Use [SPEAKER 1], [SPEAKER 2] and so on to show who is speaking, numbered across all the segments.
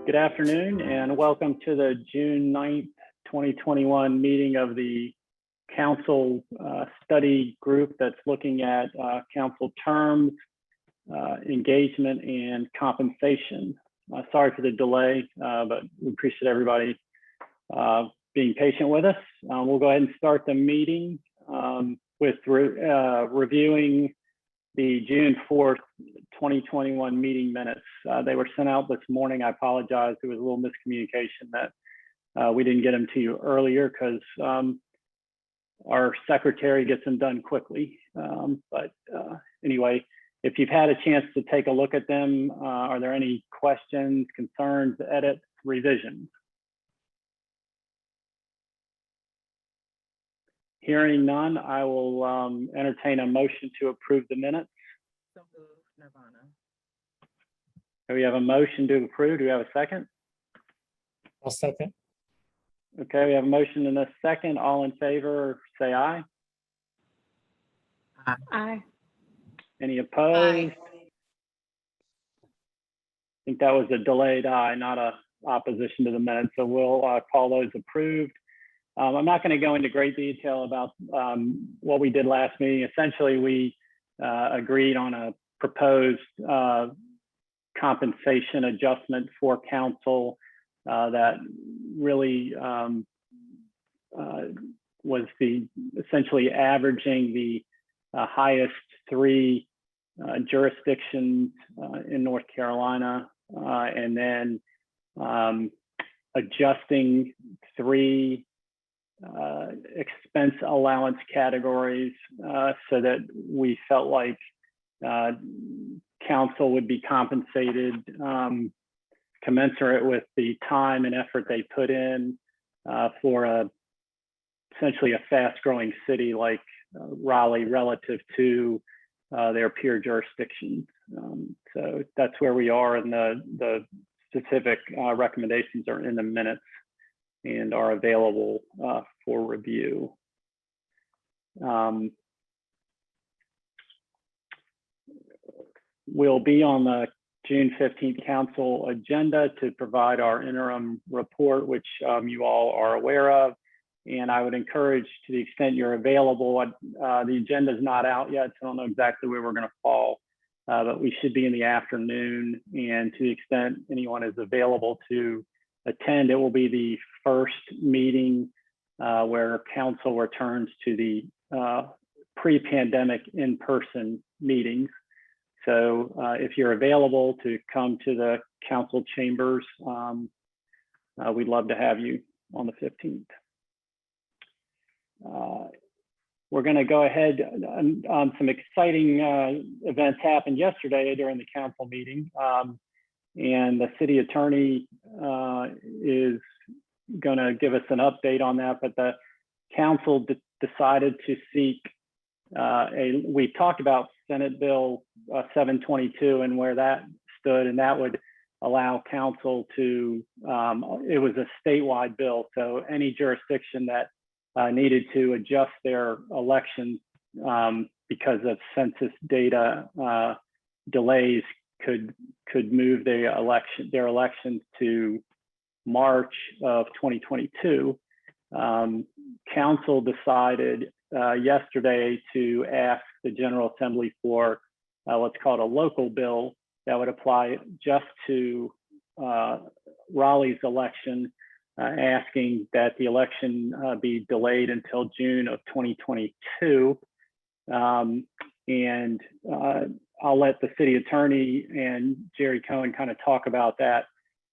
[SPEAKER 1] Good afternoon and welcome to the June 9th, 2021 meeting of the Council Study Group that's looking at council terms, engagement, and compensation. Sorry for the delay, but we appreciate everybody being patient with us. We'll go ahead and start the meeting with reviewing the June 4th, 2021 meeting minutes. They were sent out this morning. I apologize. There was a little miscommunication that we didn't get them to you earlier because our secretary gets them done quickly. Anyway, if you've had a chance to take a look at them, are there any questions, concerns, edits, revisions? Hearing none, I will entertain a motion to approve the minutes.
[SPEAKER 2] So moved, Nirvana.
[SPEAKER 1] Do we have a motion to approve? Do we have a second?
[SPEAKER 3] I'll second.
[SPEAKER 1] Okay, we have a motion and a second. All in favor, say aye.
[SPEAKER 2] Aye.
[SPEAKER 1] Any opposed? I think that was a delayed aye, not a opposition to the minutes. So we'll call those approved. I'm not going to go into great detail about what we did last meeting. Essentially, we agreed on a proposed compensation adjustment for council that really was essentially averaging the highest three jurisdictions in North Carolina, and then adjusting three expense allowance categories so that we felt like council would be compensated commensurate with the time and effort they put in for essentially a fast-growing city like Raleigh relative to their peer jurisdictions. So that's where we are, and the specific recommendations are in the minutes and are available for review. We'll be on the June 15th council agenda to provide our interim report, which you all are aware of. And I would encourage, to the extent you're available, the agenda is not out yet, so I don't know exactly where we're going to fall, but we should be in the afternoon. And to the extent anyone is available to attend, it will be the first meeting where council returns to the pre-pandemic in-person meetings. So if you're available to come to the council chambers, we'd love to have you on the 15th. We're going to go ahead on some exciting events happened yesterday during the council meeting. And the city attorney is going to give us an update on that, but the council decided to seek we talked about Senate Bill 722 and where that stood, and that would allow council to, it was a statewide bill, so any jurisdiction that needed to adjust their elections because of census data delays could move their elections to March of 2022. Council decided yesterday to ask the General Assembly for what's called a local bill that would apply just to Raleigh's election, asking that the election be delayed until June of 2022. And I'll let the city attorney and Jerry Cohen kind of talk about that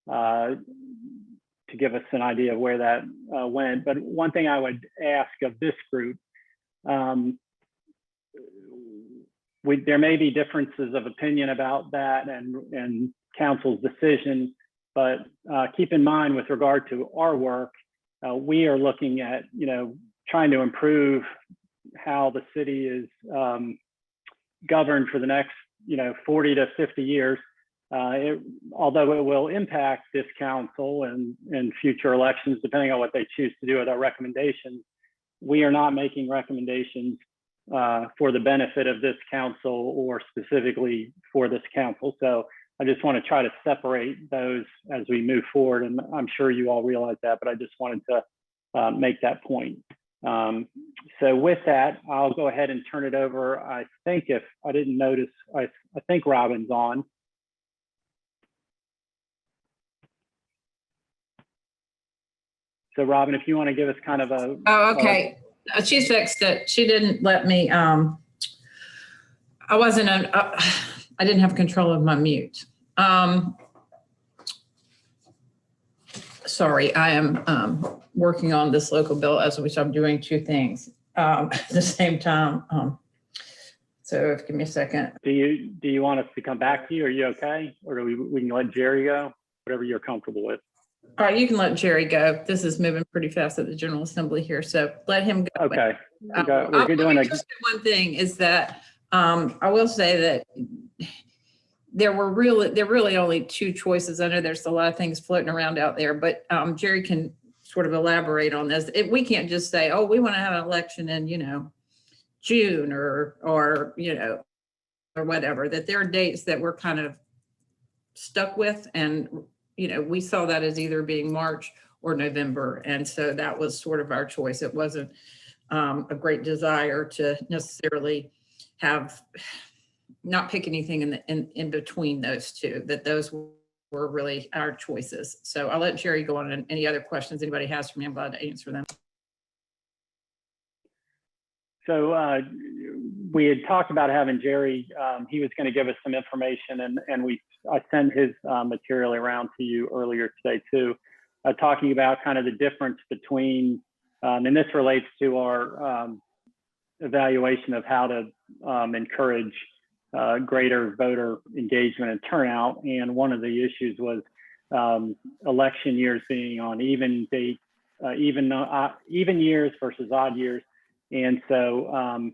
[SPEAKER 1] to give us an idea of where that went. But one thing I would ask of this group, there may be differences of opinion about that and council's decision, but keep in mind with regard to our work, we are looking at, trying to improve how the city is governed for the next, 40 to 50 years. Although it will impact this council and future elections, depending on what they choose to do with our recommendations, we are not making recommendations for the benefit of this council or specifically for this council. So I just want to try to separate those as we move forward. And I'm sure you all realize that, but I just wanted to make that point. So with that, I'll go ahead and turn it over. I think if I didn't notice, I think Robin's on. So Robin, if you want to give us kind of a.
[SPEAKER 2] Oh, okay. She fixed it. She didn't let me, I wasn't, I didn't have control of my mute. Sorry, I am working on this local bill as which I'm doing two things at the same time. So give me a second.
[SPEAKER 1] Do you want us to come back to you? Are you okay? Or do we can let Jerry go? Whatever you're comfortable with.
[SPEAKER 2] All right, you can let Jerry go. This is moving pretty fast at the General Assembly here, so let him go.
[SPEAKER 1] Okay.
[SPEAKER 2] Let me just say one thing is that I will say that there were really only two choices. I know there's a lot of things floating around out there, but Jerry can sort of elaborate on this. We can't just say, oh, we want to have an election in, June or or whatever, that there are dates that we're kind of stuck with. And, we saw that as either being March or November. And so that was sort of our choice. It wasn't a great desire to necessarily not pick anything in between those two, that those were really our choices. So I'll let Jerry go on, and any other questions anybody has for me, I'm glad to answer them.
[SPEAKER 1] So we had talked about having Jerry, he was going to give us some information, and I sent his material around to you earlier today too, talking about kind of the difference between, and this relates to our evaluation of how to encourage greater voter engagement and turnout. And one of the issues was election years being on even date, even years versus odd years. And so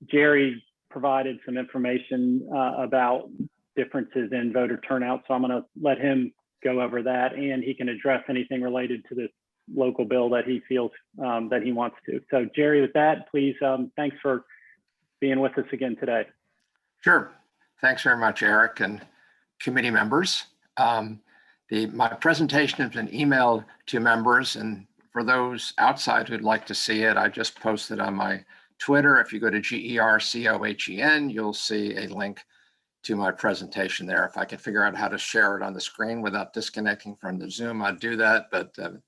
[SPEAKER 1] Jerry provided some information about differences in voter turnout. So I'm going to let him go over that, and he can address anything related to this local bill that he feels that he wants to. So Jerry, with that, please, thanks for being with us again today.
[SPEAKER 4] Sure. Thanks very much, Eric and committee members. My presentation has been emailed to members, and for those outside who'd like to see it, I just posted on my Twitter. If you go to GERCOHEN, you'll see a link to my presentation there. If I could figure out how to share it on the screen without disconnecting from the Zoom, I'd do that, but I'm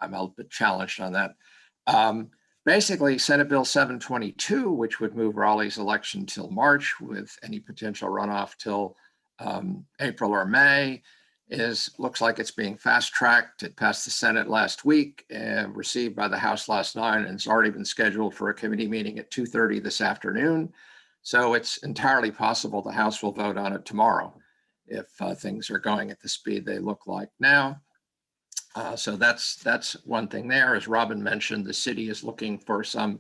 [SPEAKER 4] a little bit challenged on that. Basically, Senate Bill 722, which would move Raleigh's election till March with any potential runoff till April or May, looks like it's being fast-tracked. It passed the Senate last week and received by the House last night, and it's already been scheduled for a committee meeting at 2:30 this afternoon. So it's entirely possible the House will vote on it tomorrow if things are going at the speed they look like now. So that's one thing there. As Robin mentioned, the city is looking for some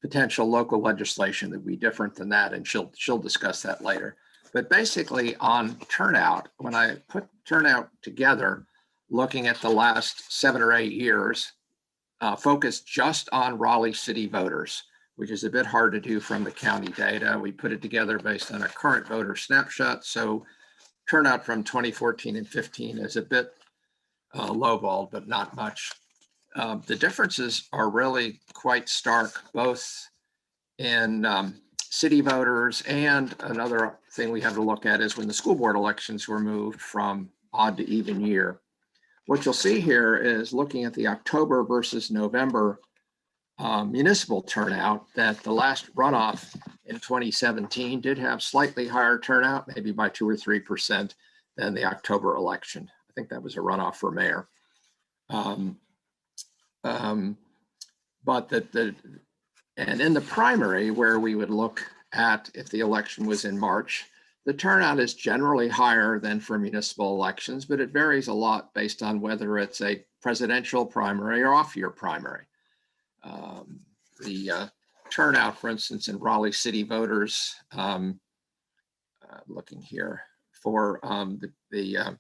[SPEAKER 4] potential local legislation that would be different than that, and she'll discuss that later. But basically on turnout, when I put turnout together, looking at the last 7 or 8 years, focused just on Raleigh city voters, which is a bit hard to do from the county data. We put it together based on a current voter snapshot. So turnout from 2014 and 15 is a bit lowballed, but not much. The differences are really quite stark, both in city voters, and another thing we have to look at is when the school board elections were moved from odd to even year. What you'll see here is looking at the October versus November municipal turnout, that the last runoff in 2017 did have slightly higher turnout, maybe by 2 or 3% than the October election. I think that was a runoff for mayor. But and in the primary, where we would look at if the election was in March, the turnout is generally higher than for municipal elections, but it varies a lot based on whether it's a presidential primary or off-year primary. The turnout, for instance, in Raleigh city voters, looking here for the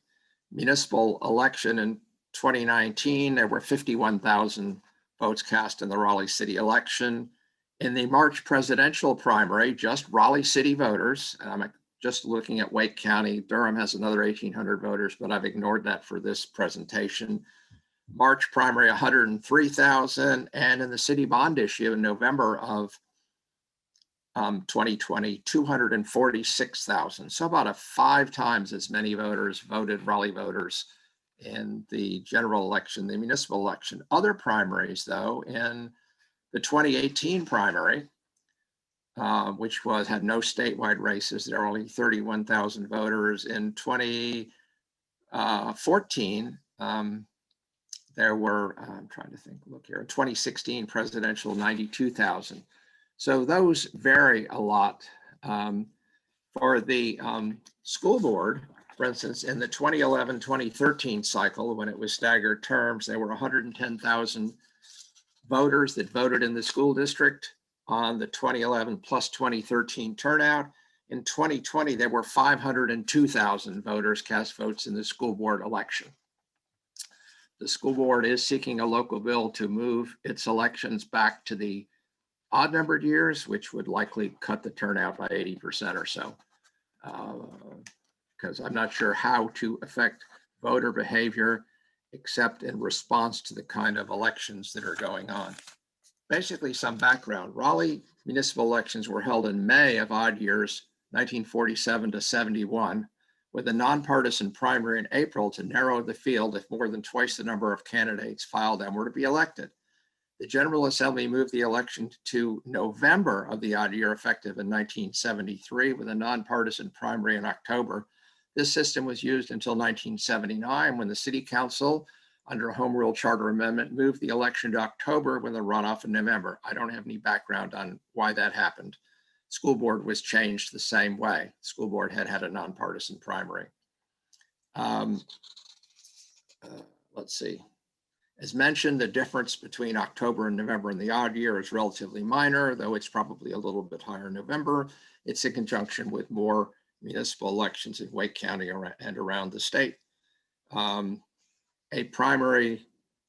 [SPEAKER 4] municipal election in 2019, there were 51,000 votes cast in the Raleigh city election. In the March presidential primary, just Raleigh city voters, and I'm just looking at Wake County. Durham has another 1,800 voters, but I've ignored that for this presentation. March primary, 103,000, and in the city bond issue in November of 2020, 246,000. So about 5 times as many voters voted, Raleigh voters, in the general election, the municipal election. Other primaries, though, in the 2018 primary, which had no statewide races, there were only 31,000 voters. In 2014, there were, I'm trying to think, look here, in 2016 presidential, 92,000. So those vary a lot. For the school board, for instance, in the 2011-2013 cycle, when it was staggered terms, there were 110,000 voters that voted in the school district on the 2011 plus 2013 turnout. In 2020, there were 502,000 voters cast votes in the school board election. The school board is seeking a local bill to move its elections back to the odd numbered years, which would likely cut the turnout by 80% or so. Because I'm not sure how to affect voter behavior except in response to the kind of elections that are going on. Basically, some background. Raleigh municipal elections were held in May of odd years, 1947 to 71, with a nonpartisan primary in April to narrow the field if more than twice the number of candidates filed them were to be elected. The General Assembly moved the election to November of the odd year, effective in 1973, with a nonpartisan primary in October. This system was used until 1979, when the City Council, under a Home Rule Charter Amendment, moved the election to October with a runoff in November. I don't have any background on why that happened. School board was changed the same way. School board had a nonpartisan primary. Let's see. As mentioned, the difference between October and November in the odd year is relatively minor, though it's probably a little bit higher in November. It's in conjunction with more municipal elections in Wake County and around the state. A primary,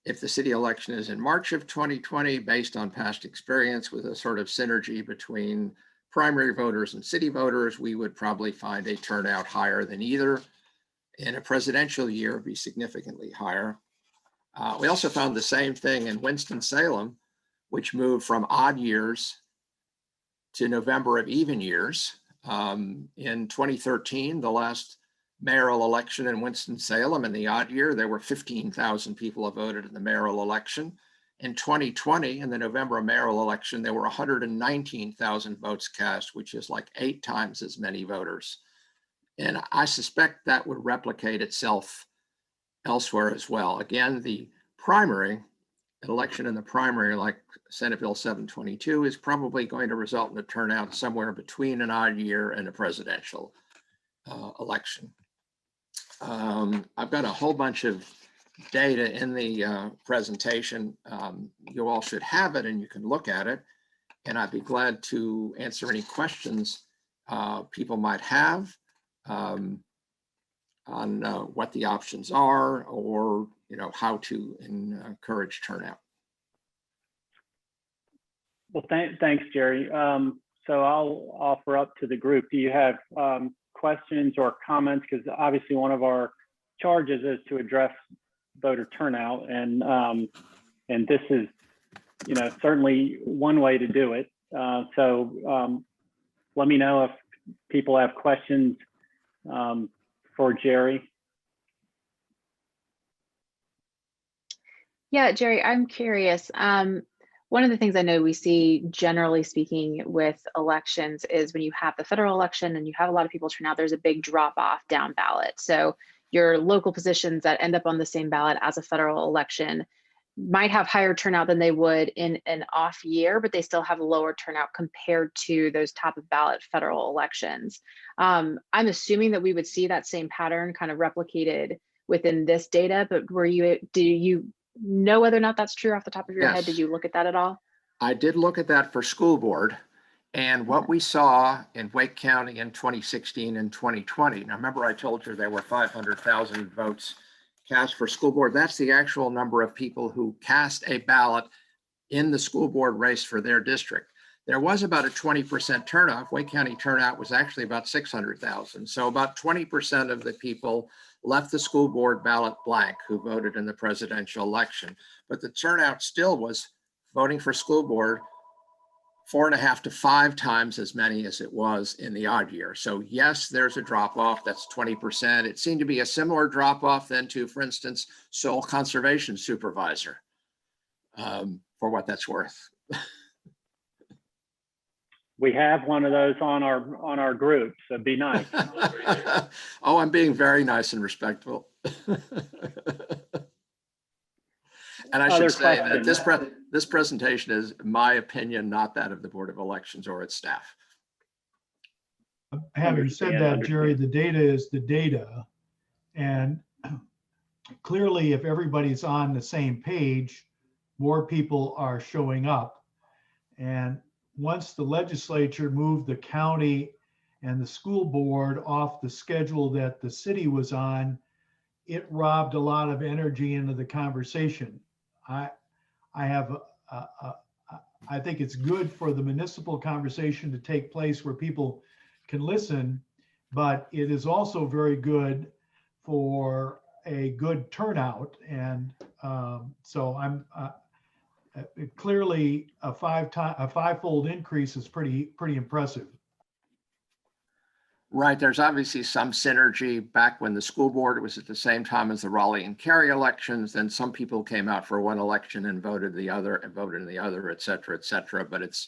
[SPEAKER 4] if the city election is in March of 2020, based on past experience with a sort of synergy between primary voters and city voters, we would probably find a turnout higher than either. In a presidential year, it'd be significantly higher. We also found the same thing in Winston-Salem, which moved from odd years to November of even years. In 2013, the last mayoral election in Winston-Salem, in the odd year, there were 15,000 people who voted in the mayoral election. In 2020, in the November mayoral election, there were 119,000 votes cast, which is like 8 times as many voters. And I suspect that would replicate itself elsewhere as well. Again, the primary, an election in the primary, like Senate Bill 722, is probably going to result in a turnout somewhere between an odd year and a presidential election. I've got a whole bunch of data in the presentation. You all should have it and you can look at it. And I'd be glad to answer any questions people might have on what the options are, or how to encourage turnout.
[SPEAKER 1] Well, thanks, Jerry. So I'll offer up to the group. Do you have questions or comments? Because obviously one of our charges is to address voter turnout, and this is certainly one way to do it. So let me know if people have questions for Jerry.
[SPEAKER 5] Yeah, Jerry, I'm curious. One of the things I know we see, generally speaking, with elections is when you have the federal election and you have a lot of people turn out, there's a big drop off down ballot. So your local positions that end up on the same ballot as a federal election might have higher turnout than they would in an off year, but they still have lower turnout compared to those top of ballot federal elections. I'm assuming that we would see that same pattern kind of replicated within this data, but do you know whether or not that's true off the top of your head? Did you look at that at all?
[SPEAKER 4] I did look at that for school board, and what we saw in Wake County in 2016 and 2020. Now, remember I told you there were 500,000 votes cast for school board. That's the actual number of people who cast a ballot in the school board race for their district. there was about a 20% turnout. Wake County turnout was actually about 600,000. So about 20% of the people left the school board ballot blank who voted in the presidential election. But the turnout still was voting for school board 4.5 to 5 times as many as it was in the odd year. So yes, there's a drop off. That's 20%. It seemed to be a similar drop off then to, for instance, soil conservation supervisor, for what that's worth.
[SPEAKER 1] We have one of those on our group, so be nice.
[SPEAKER 4] Oh, I'm being very nice and respectful. And I
[SPEAKER 1] Other
[SPEAKER 4] should say that
[SPEAKER 1] questions?
[SPEAKER 4] this presentation is my opinion, not that of the Board of Elections or its staff.
[SPEAKER 6] Having said that, Jerry, the data is the data. And clearly, if everybody's on the same page, more people are showing up. And once the legislature moved the county and the school board off the schedule that the city was on, it robbed a lot of energy into the conversation. I think it's good for the municipal conversation to take place where people can listen, but it is also very good for a good turnout. And so I'm clearly a five-fold increase is pretty impressive.
[SPEAKER 4] Right, there's obviously some synergy. Back when the school board was at the same time as the Raleigh and Cary elections, then some people came out for one election and voted the other, and voted in the other, et cetera, but it's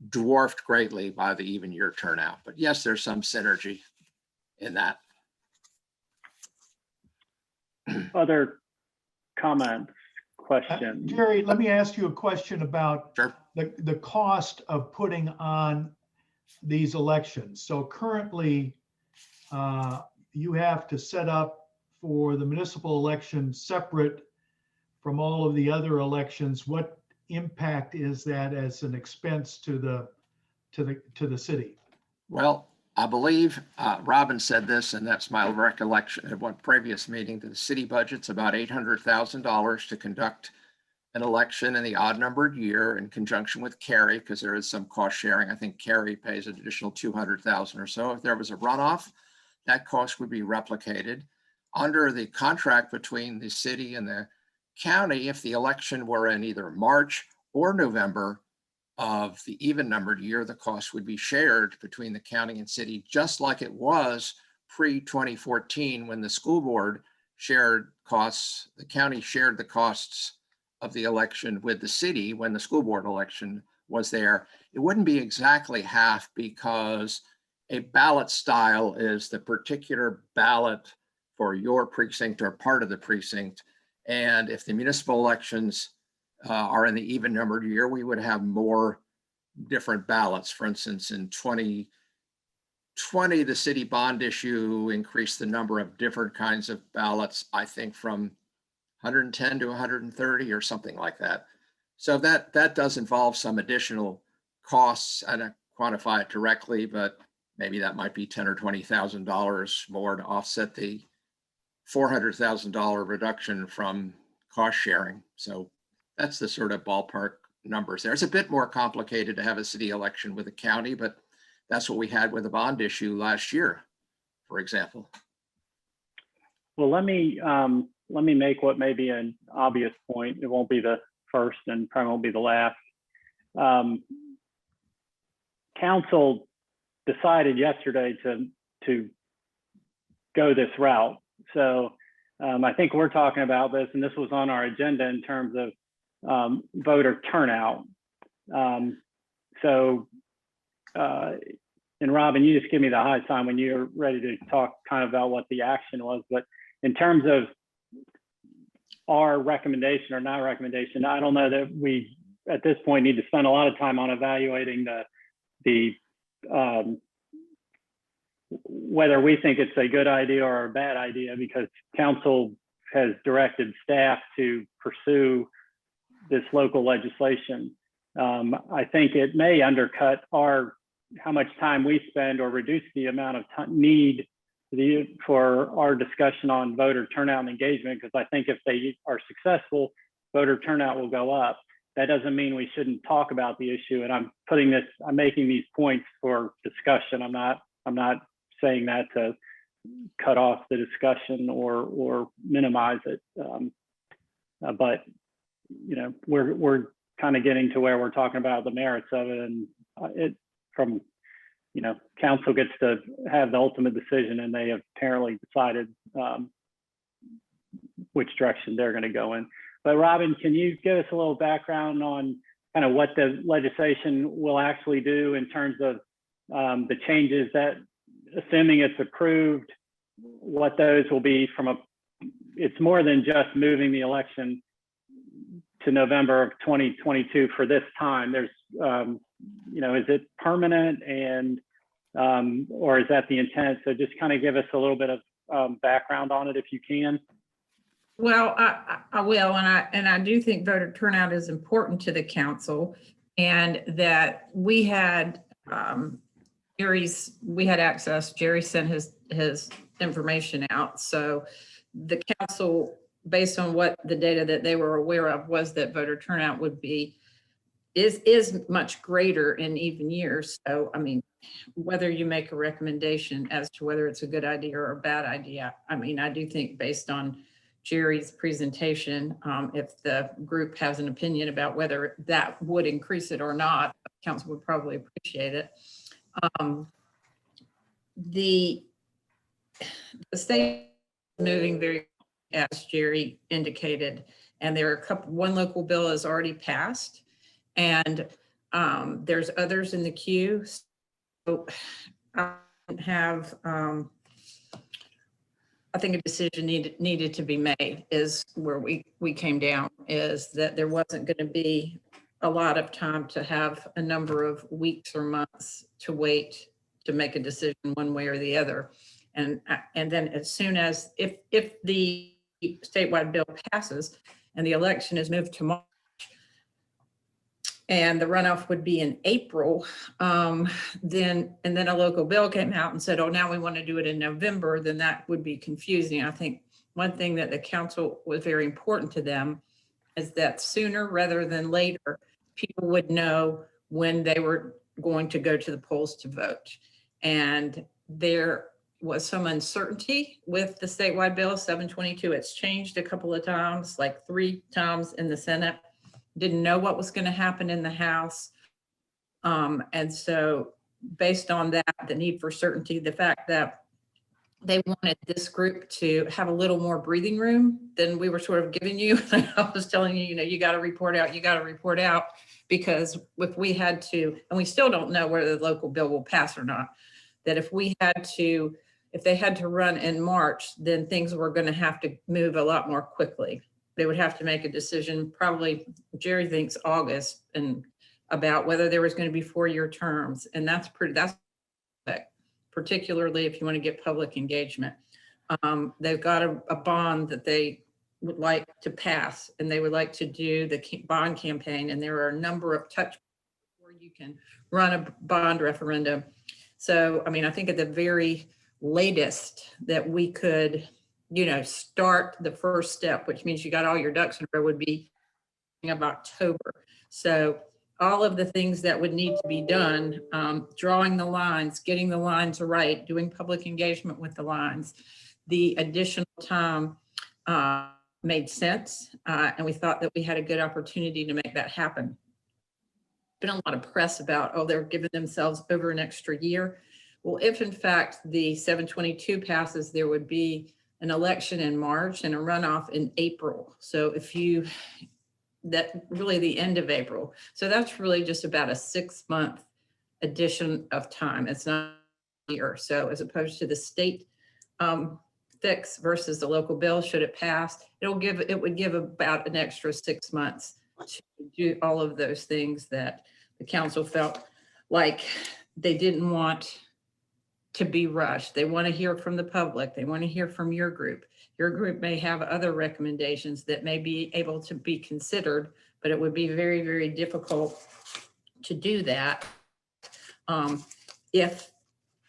[SPEAKER 4] dwarfed greatly by the even year turnout. But yes, there's some synergy in that.
[SPEAKER 1] Other comments, questions?
[SPEAKER 6] Jerry, let me ask you a question about
[SPEAKER 4] Sure.
[SPEAKER 6] the cost of putting on these elections. So currently, you have to set up for the municipal election separate from all of the other elections. What impact is that as an expense to the city?
[SPEAKER 4] Well, I believe Robin said this, and that's my recollection at one previous meeting, that the city budget's about $800,000 to conduct an election in the odd numbered year in conjunction with Cary, because there is some cost sharing. I think Cary pays an additional 200,000 or so. If there was a runoff, that cost would be replicated. Under the contract between the city and the county, if the election were in either March or November of the even numbered year, the cost would be shared between the county and city, just like it was pre-2014 when the school board shared costs. The county shared the costs of the election with the city when the school board election was there. It wouldn't be exactly half, because a ballot style is the particular ballot for your precinct or part of the precinct. And if the municipal elections are in the even numbered year, we would have more different ballots. For instance, in 2020, the city bond issue increased the number of different kinds of ballots, I think from 110 to 130 or something like that. So that does involve some additional costs. I don't quantify it directly, but maybe that might be $10,000 or $20,000 more to offset the $400,000 reduction from cost sharing. So that's the sort of ballpark numbers there. It's a bit more complicated to have a city election with a county, but that's what we had with the bond issue last year, for example.
[SPEAKER 1] Well, let me make what may be an obvious point. It won't be the first and probably won't be the last. Council decided yesterday to go this route. So I think we're talking about this, and this was on our agenda in terms of voter turnout. And Robin, you just give me the high sign when you're ready to talk kind of about what the action was. But in terms of our recommendation or not recommendation, I don't know that we at this point need to spend a lot of time on evaluating the whether we think it's a good idea or a bad idea, because council has directed staff to pursue this local legislation. I think it may undercut how much time we spend or reduce the amount of need for our discussion on voter turnout and engagement, because I think if they are successful, voter turnout will go up. that doesn't mean we shouldn't talk about the issue. And I'm making these points for discussion. I'm not saying that to cut off the discussion or minimize it. But you know, we're kind of getting to where we're talking about the merits of it, and you know, council gets to have the ultimate decision, and they have apparently decided which direction they're going to go in. But Robin, can you give us a little background on kind of what the legislation will actually do in terms of the changes that, assuming it's approved, what those will be it's more than just moving the election to November of 2022 for this time. There's, you know, is it permanent and, or is that the intent? So just kind of give us a little bit of background on it if you can.
[SPEAKER 2] Well, I will, and I do think voter turnout is important to the council, and that we had access. Jerry sent his information out, so the council, based on what the data that they were aware of, was that voter turnout is much greater in even years. So, I mean, whether you make a recommendation as to whether it's a good idea or a bad idea, I mean, I do think based on Jerry's presentation, if the group has an opinion about whether that would increase it or not, council would probably appreciate it. The state is moving very, as Jerry indicated, and there are one local bill has already passed, and there's others in the queue. So I have, I think a decision needed to be made, is where we came down, is that there wasn't going to be a lot of time to have a number of weeks or months to wait to make a decision one way or the other. And then as soon as, if the statewide bill passes and the election is moved to March, and the runoff would be in April, then a local bill came out and said, oh, now we want to do it in November, then that would be confusing. I think one thing that the council was very important to them is that sooner rather than later, people would know when they were going to go to the polls to vote. And there was some uncertainty with the statewide bill 722. It's changed a couple of times, like 3 times in the Senate. Didn't know what was going to happen in the House. And so based on that, the need for certainty, the fact that they wanted this group to have a little more breathing room than we were sort of giving you. I was telling you, you know, you got to report out, because if we had to, and we still don't know whether the local bill will pass or not, that if they had to run in March, then things were going to have to move a lot more quickly. They would have to make a decision, probably Jerry thinks August, and about whether there was going to be 4-year terms. And that's particularly if you want to get public engagement. They've got a bond that they would like to pass, and they would like to do the bond campaign. And there are a number of touch points where you can run a bond referendum. So, I mean, I think at the very latest that we could, you know, start the first step, which means you got all your ducks in a row, would be of October. So all of the things that would need to be done, drawing the lines, getting the lines right, doing public engagement with the lines, the additional time made sense. And we thought that we had a good opportunity to make that happen. Been a lot of press about, oh, they're giving themselves over an extra year. Well, if in fact the 722 passes, there would be an election in March and a runoff in April. So that really the end of April. So that's really just about a 6-month addition of time. It's not a year. So as opposed to the state fix versus the local bill, should it pass, it would give about an extra 6 months to do all of those things that the council felt like they didn't want to be rushed. They want to hear from the public. They want to hear from your group. Your group may have other recommendations that may be able to be considered, but it would be very, very difficult to do that if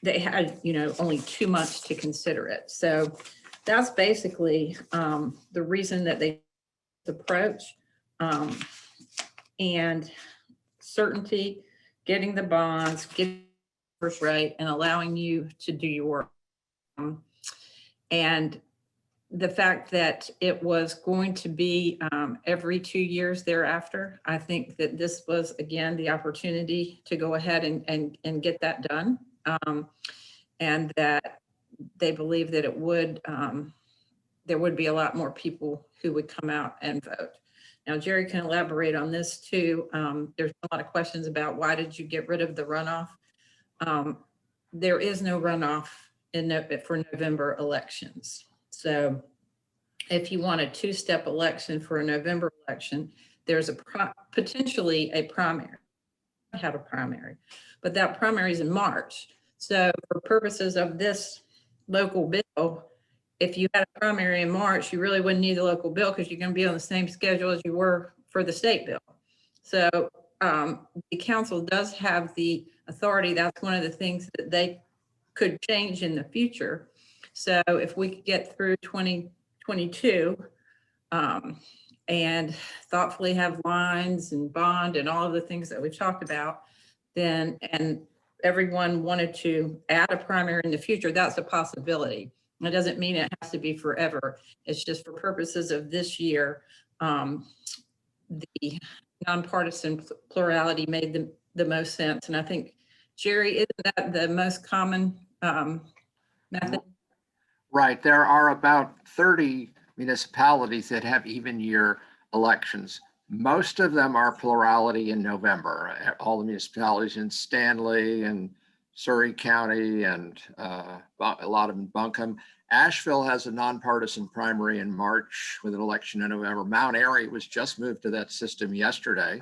[SPEAKER 2] they had, you know, only 2 months to consider it. So that's basically the reason that they approach. and certainty, getting the bonds, getting the numbers right, and allowing you to do your work. And the fact that it was going to be every 2 years thereafter, I think that this was, again, the opportunity to go ahead and get that done. And that they believe that it would, there would be a lot more people who would come out and vote. Now, Jerry can elaborate on this too. There's a lot of questions about why did you get rid of the runoff? There is no runoff for November elections. So if you want a two-step election for a November election, there's potentially a primary. Have a primary, but that primary is in March. So for purposes of this local bill, if you had a primary in March, you really wouldn't need the local bill because you're going to be on the same schedule as you were for the state bill. So the council does have the authority. That's one of the things that they could change in the future. So if we could get through 2022 and thoughtfully have lines and bond and all of the things that we've talked about, then, and everyone wanted to add a primary in the future, that's a possibility. It doesn't mean it has to be forever. It's just for purposes of this year, the nonpartisan plurality made the most sense. And I think, Jerry, isn't that the most common method?
[SPEAKER 4] Right. There are about 30 municipalities that have even year elections. Most of them are plurality in November. All the municipalities in Stanley and Surrey County and a lot of them Buncombe. Asheville has a nonpartisan primary in March with an election in November. Mount Airy was just moved to that system yesterday,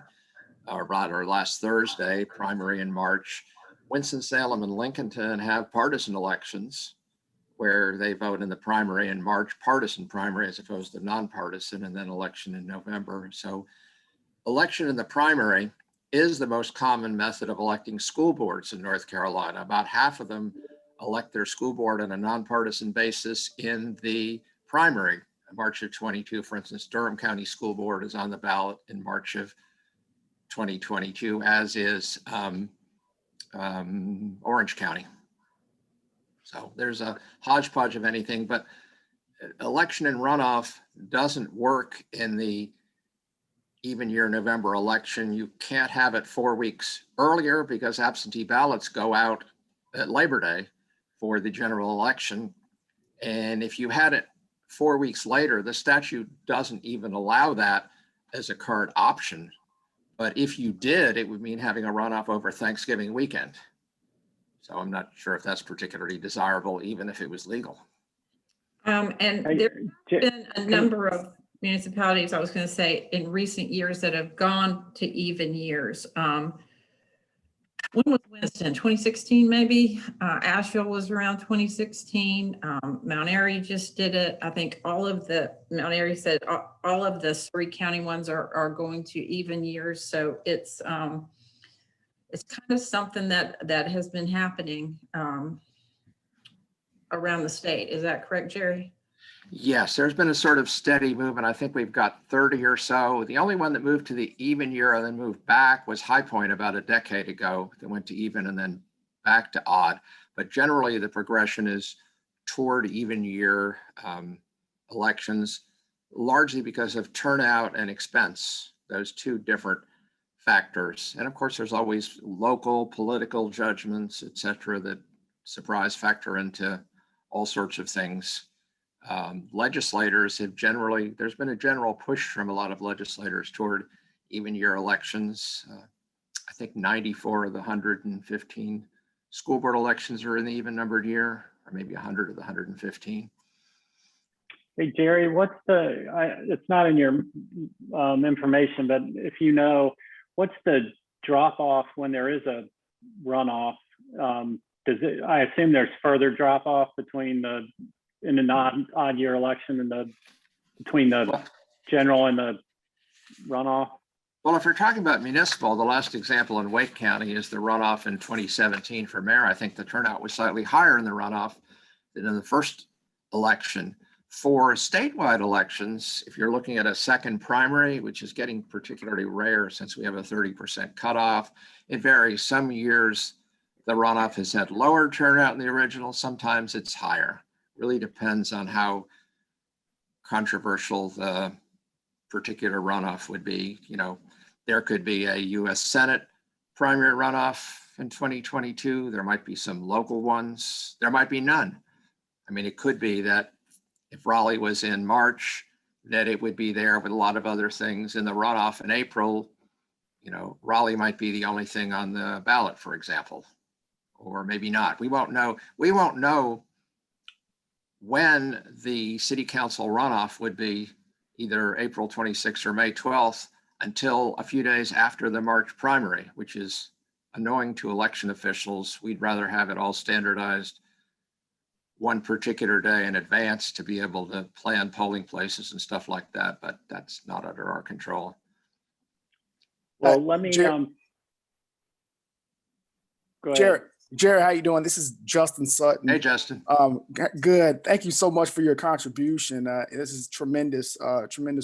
[SPEAKER 4] or rather last Thursday, primary in March. Winston-Salem and Lincolnton have partisan elections where they vote in the primary in March, partisan primary as opposed to nonpartisan, and then election in November. So election in the primary is the most common method of electing school boards in North Carolina. About half of them elect their school board on a nonpartisan basis in the primary. March of 22, for instance, Durham County School Board is on the ballot in March of 2022, as is Orange County. So there's a hodgepodge of anything, but election and runoff doesn't work in the even year November election. You can't have it 4 weeks earlier because absentee ballots go out at Labor Day for the general election. And if you had it 4 weeks later, the statute doesn't even allow that as a current option. But if you did, it would mean having a runoff over Thanksgiving weekend. So I'm not sure if that's particularly desirable, even if it was legal.
[SPEAKER 2] And there's been a number of municipalities, I was going to say, in recent years that have gone to even years. When was Winston? 2016, maybe? Asheville was around 2016. Mount Airy just did it. I think all of the, Mount Airy said all of the Surrey County ones are going to even years. So it's kind of something that has been happening around the state. Is that correct, Jerry?
[SPEAKER 4] Yes, there's been a sort of steady movement. I think we've got 30 or so. The only one that moved to the even year and then moved back was High Point about a decade ago. They went to even and then back to odd. But generally, the progression is toward even year elections, largely because of turnout and expense, those two different factors. And of course, there's always local political judgments, et cetera, that surprise factor into all sorts of things. Legislators have generally, there's been a general push from a lot of legislators toward even year elections. I think 94 of the 115 school board elections are in the even numbered year, or maybe 100 of the 115.
[SPEAKER 1] Hey, Jerry, what's it's not in your information, but if you know, what's the drop off when there is a runoff? I assume there's further drop off in the non-odd year election and between the general and the runoff?
[SPEAKER 4] Well, if you're talking about municipal, the last example in Wake County is the runoff in 2017 for mayor. I think the turnout was slightly higher in the runoff than in the first election. For statewide elections, if you're looking at a second primary, which is getting particularly rare since we have a 30% cutoff, it varies. Some years the runoff has had lower turnout than the original. Sometimes it's higher. Really depends on how controversial the particular runoff would be. You know, there could be a US Senate primary runoff in 2022. There might be some local ones. There might be none. I mean, it could be that if Raleigh was in March, that it would be there with a lot of other things. In the runoff in April, you know, Raleigh might be the only thing on the ballot, for example, or maybe not. We won't know. We won't know when the city council runoff would be, either April 26th or May 12th, until a few days after the March primary, which is annoying to election officials. We'd rather have it all standardized one particular day in advance to be able to plan polling places and stuff like that, but that's not under our control.
[SPEAKER 1] Well, let me,
[SPEAKER 7] Jared,
[SPEAKER 1] go ahead.
[SPEAKER 7] Jared, how you doing? This is Justin Sutton.
[SPEAKER 4] Hey, Justin.
[SPEAKER 7] Good. Thank you so much for your contribution. This is tremendous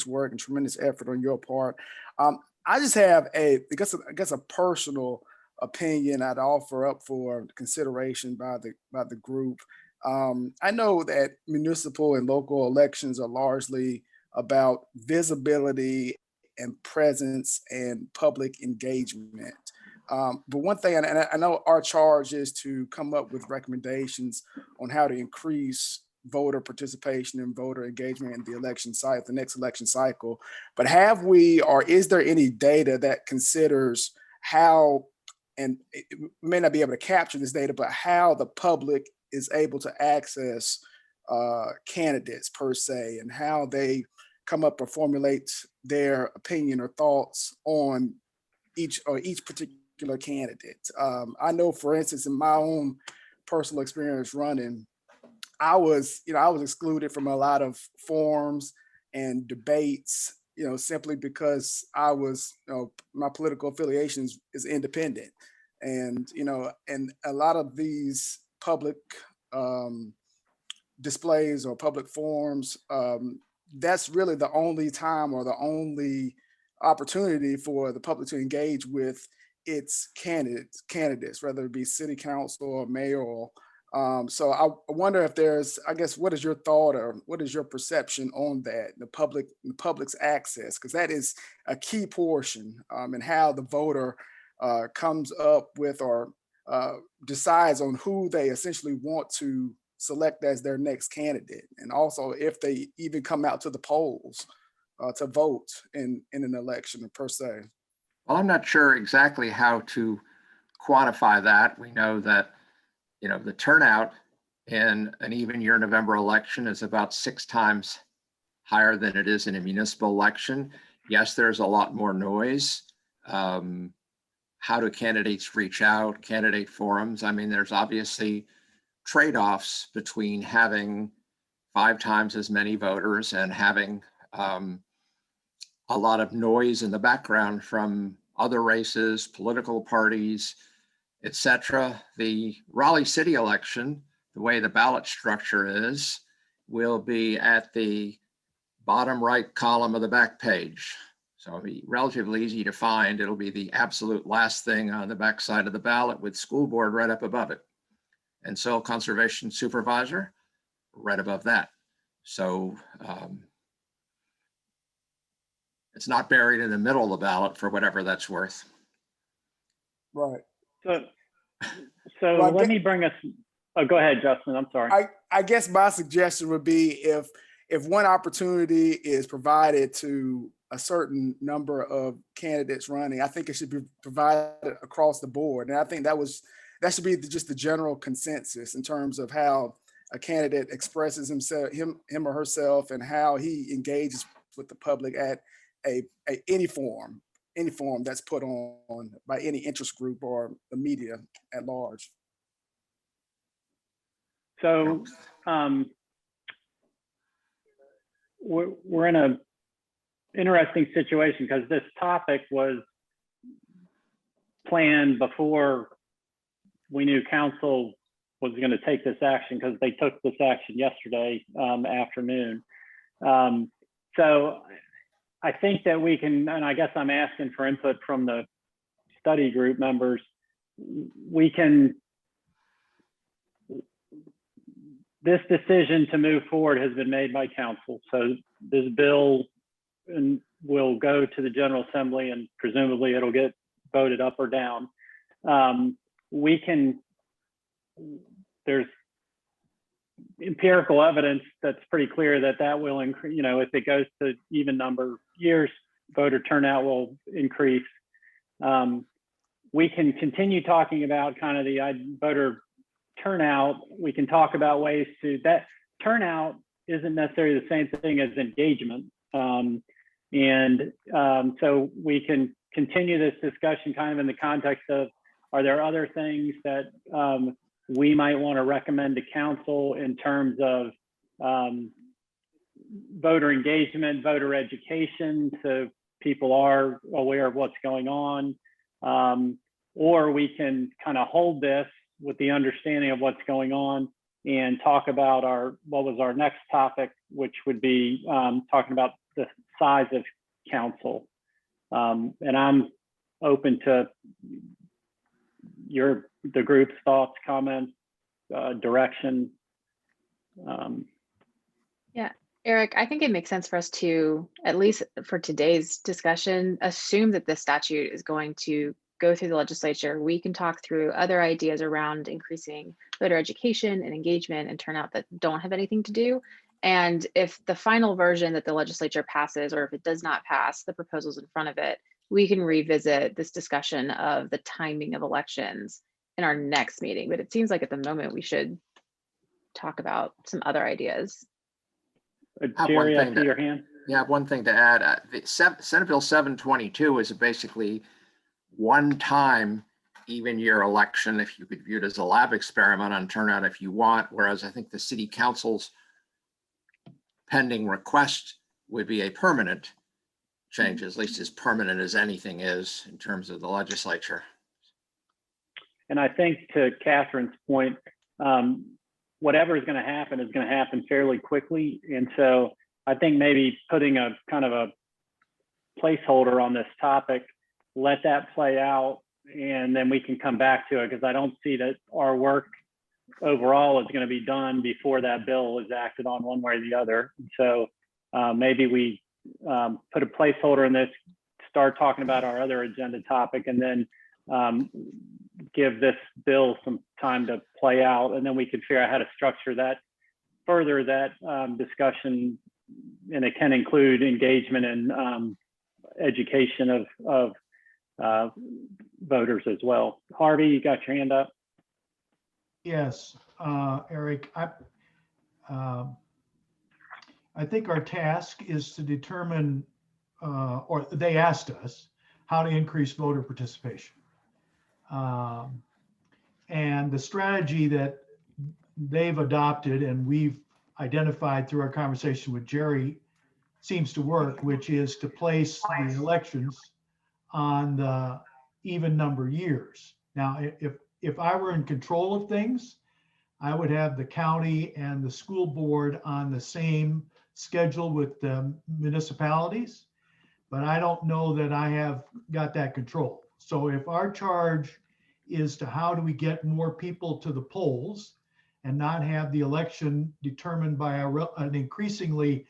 [SPEAKER 7] work and tremendous effort on your part. I just have I guess a personal opinion I'd offer up for consideration by the group. I know that municipal and local elections are largely about visibility and presence and public engagement. But one thing, and I know our charge is to come up with recommendations on how to increase voter participation and voter engagement in the next election cycle. But have we, or is there any data that considers how, and it may not be able to capture this data, but how the public is able to access candidates per se, and how they come up or formulate their opinion or thoughts on each particular candidate. I know, for instance, in my own personal experience running, I was excluded from a lot of forums and debates, simply because I was, my political affiliations is independent, and and a lot of these public displays or public forums, that's really the only time or the only opportunity for the public to engage with its candidates, whether it be city council or mayoral. So I wonder if there's, I guess, what is your thought or what is your perception on that, the public's access? Because that is a key portion in how the voter comes up with or decides on who they essentially want to select as their next candidate. And also if they even come out to the polls to vote in an election per se.
[SPEAKER 4] Well, I'm not sure exactly how to quantify that. We know that, the turnout in an even year November election is about 6 times higher than it is in a municipal election. Yes, there's a lot more noise. How do candidates reach out? Candidate forums. I mean, there's obviously trade-offs between having 5 times as many voters and having a lot of noise in the background from other races, political parties, etc. The Raleigh city election, the way the ballot structure is, will be at the bottom right column of the back page. So it'll be relatively easy to find. It'll be the absolute last thing on the back side of the ballot with school board right up above it. And soil conservation supervisor right above that. So it's not buried in the middle of the ballot for whatever that's worth.
[SPEAKER 7] Right.
[SPEAKER 1] So
[SPEAKER 7] Well,
[SPEAKER 1] let me bring us, go ahead, Justin, I'm sorry.
[SPEAKER 7] I guess my suggestion would be if one opportunity is provided to a certain number of candidates running, I think it should be provided across the board. And I think that should be just the general consensus in terms of how a candidate expresses himself, him or herself, and how he engages with the public at any forum that's put on by any interest group or the media at large.
[SPEAKER 1] So we're in a interesting situation because this topic was planned before we knew council was going to take this action because they took this action yesterday afternoon. So I think that we can, and I guess I'm asking for input from the study group members, this decision to move forward has been made by council. So this bill will go to the General Assembly and presumably it'll get voted up or down. There's empirical evidence that's pretty clear that that will increase, you know, if it goes to even number years, voter turnout will increase. We can continue talking about kind of the voter turnout. We can talk about ways to, that turnout isn't necessarily the same thing as engagement. So we can continue this discussion kind of in the context of, are there other things that we might want to recommend to council in terms of voter engagement, voter education, so people are aware of what's going on, or we can kind of hold this with the understanding of what's going on and talk about what was our next topic, which would be talking about the size of council. And I'm open to the group's thoughts, comments, direction.
[SPEAKER 5] Yeah, Eric, I think it makes sense for us to, at least for today's discussion, assume that this statute is going to go through the legislature. We can talk through other ideas around increasing voter education and engagement and turnout that don't have anything to do. And if the final version that the legislature passes, or if it does not pass the proposals in front of it, we can revisit this discussion of the timing of elections in our next meeting. But it seems like at the moment we should talk about some other ideas.
[SPEAKER 1] Jerry, I see your hand.
[SPEAKER 4] Yeah, one thing to add. Senate Bill 722 is basically one-time even year election, if you could view it as a lab experiment on turnout if you want, whereas I think the city council's pending request would be a permanent change, at least as permanent as anything is in terms of the legislature.
[SPEAKER 1] And I think to Catherine's point, whatever is going to happen fairly quickly. And so I think maybe putting a kind of a placeholder on this topic, let that play out, and then we can come back to it, because I don't see that our work overall is going to be done before that bill is acted on one way or the other. And so maybe we put a placeholder in this, start talking about our other agenda topic, and then give this bill some time to play out, and then we can figure out how to structure that further, that discussion, and it can include engagement and education of voters as well. Harvey, you got your hand up?
[SPEAKER 6] Yes, Eric, I think our task is to determine, or they asked us, how to increase voter participation. And the strategy that they've adopted and we've identified through our conversation with Jerry seems to work, which is to place the elections on the even number years. Now, if I were in control of things, I would have the county and the school board on the same schedule with the municipalities, but I don't know that I have got that control. So if our charge is to how do we get more people to the polls and not have the election determined by an increasingly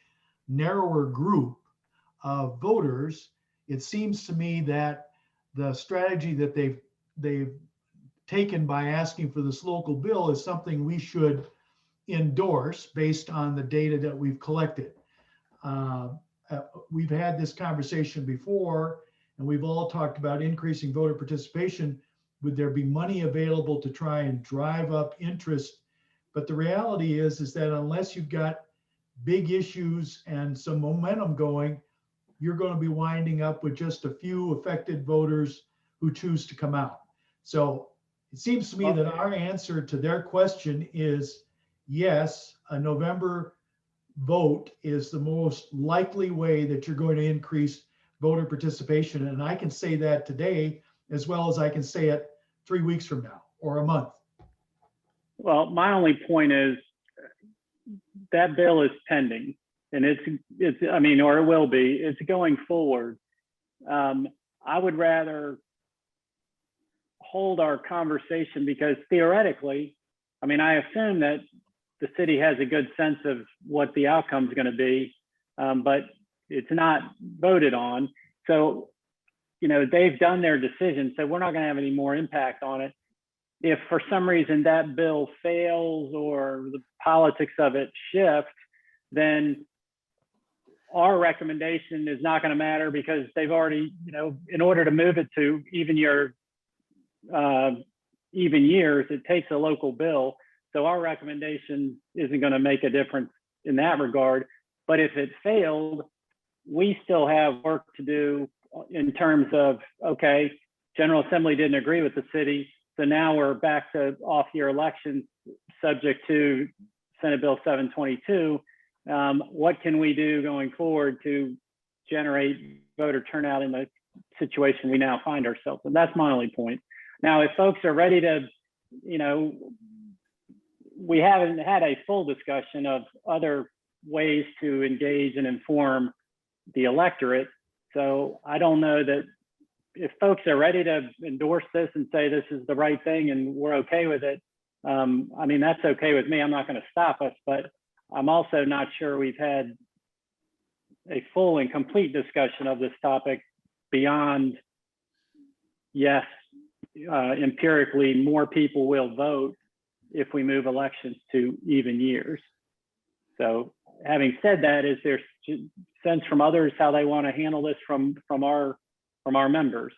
[SPEAKER 6] narrower group of voters, it seems to me that the strategy that they've taken by asking for this local bill is something we should endorse based on the data that we've collected. We've had this conversation before, and we've all talked about increasing voter participation. Would there be money available to try and drive up interest? But the reality is that unless you've got big issues and some momentum going, you're going to be winding up with just a few affected voters who choose to come out. So it seems to me that our answer to their question is yes, a November vote is the most likely way that you're going to increase voter participation. And I can say that today, as well as I can say it 3 weeks from now or a month.
[SPEAKER 1] Well, my only point is that bill is pending, and it's I mean, or it will be. It's going forward. I would rather hold our conversation because theoretically, I mean, I assume that the city has a good sense of what the outcome is going to be, but it's not voted on. So, you know, they've done their decision, so we're not going to have any more impact on it. If for some reason that bill fails or the politics of it shift, then our recommendation is not going to matter because they've already, you know, in order to move it to even years, it takes a local bill. So our recommendation isn't going to make a difference in that regard. But if it failed, we still have work to do in terms of, okay, General Assembly didn't agree with the city. So now we're back to off-year elections subject to Senate Bill 722. What can we do going forward to generate voter turnout in the situation we now find ourselves in? That's my only point. Now, if folks are ready to, you know, we haven't had a full discussion of other ways to engage and inform the electorate. So I don't know that if folks are ready to endorse this and say this is the right thing and we're okay with it, I mean, that's okay with me. I'm not going to stop us, but I'm also not sure we've had a full and complete discussion of this topic beyond, yes, empirically, more people will vote if we move elections to even years. So having said that, is there sense from others how they want to handle this from our members?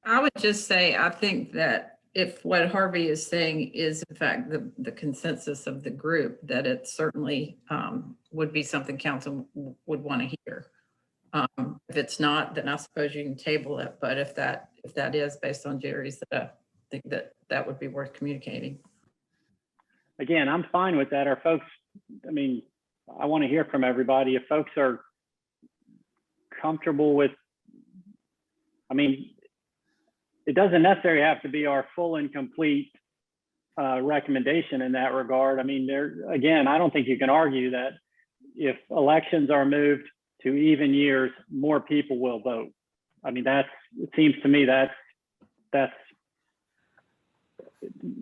[SPEAKER 2] I would just say, I think that if what Harvey is saying is in fact the consensus of the group, that it certainly would be something council would want to hear. If it's not, then I suppose you can table it. But if that is based on Jerry's, I think that would be worth communicating.
[SPEAKER 1] Again, I'm fine with that. Are folks, I mean, I want to hear from everybody. If folks are comfortable with, I mean, it doesn't necessarily have to be our full and complete recommendation in that regard. I mean, again, I don't think you can argue that if elections are moved to even years, more people will vote. I mean, it seems to me that's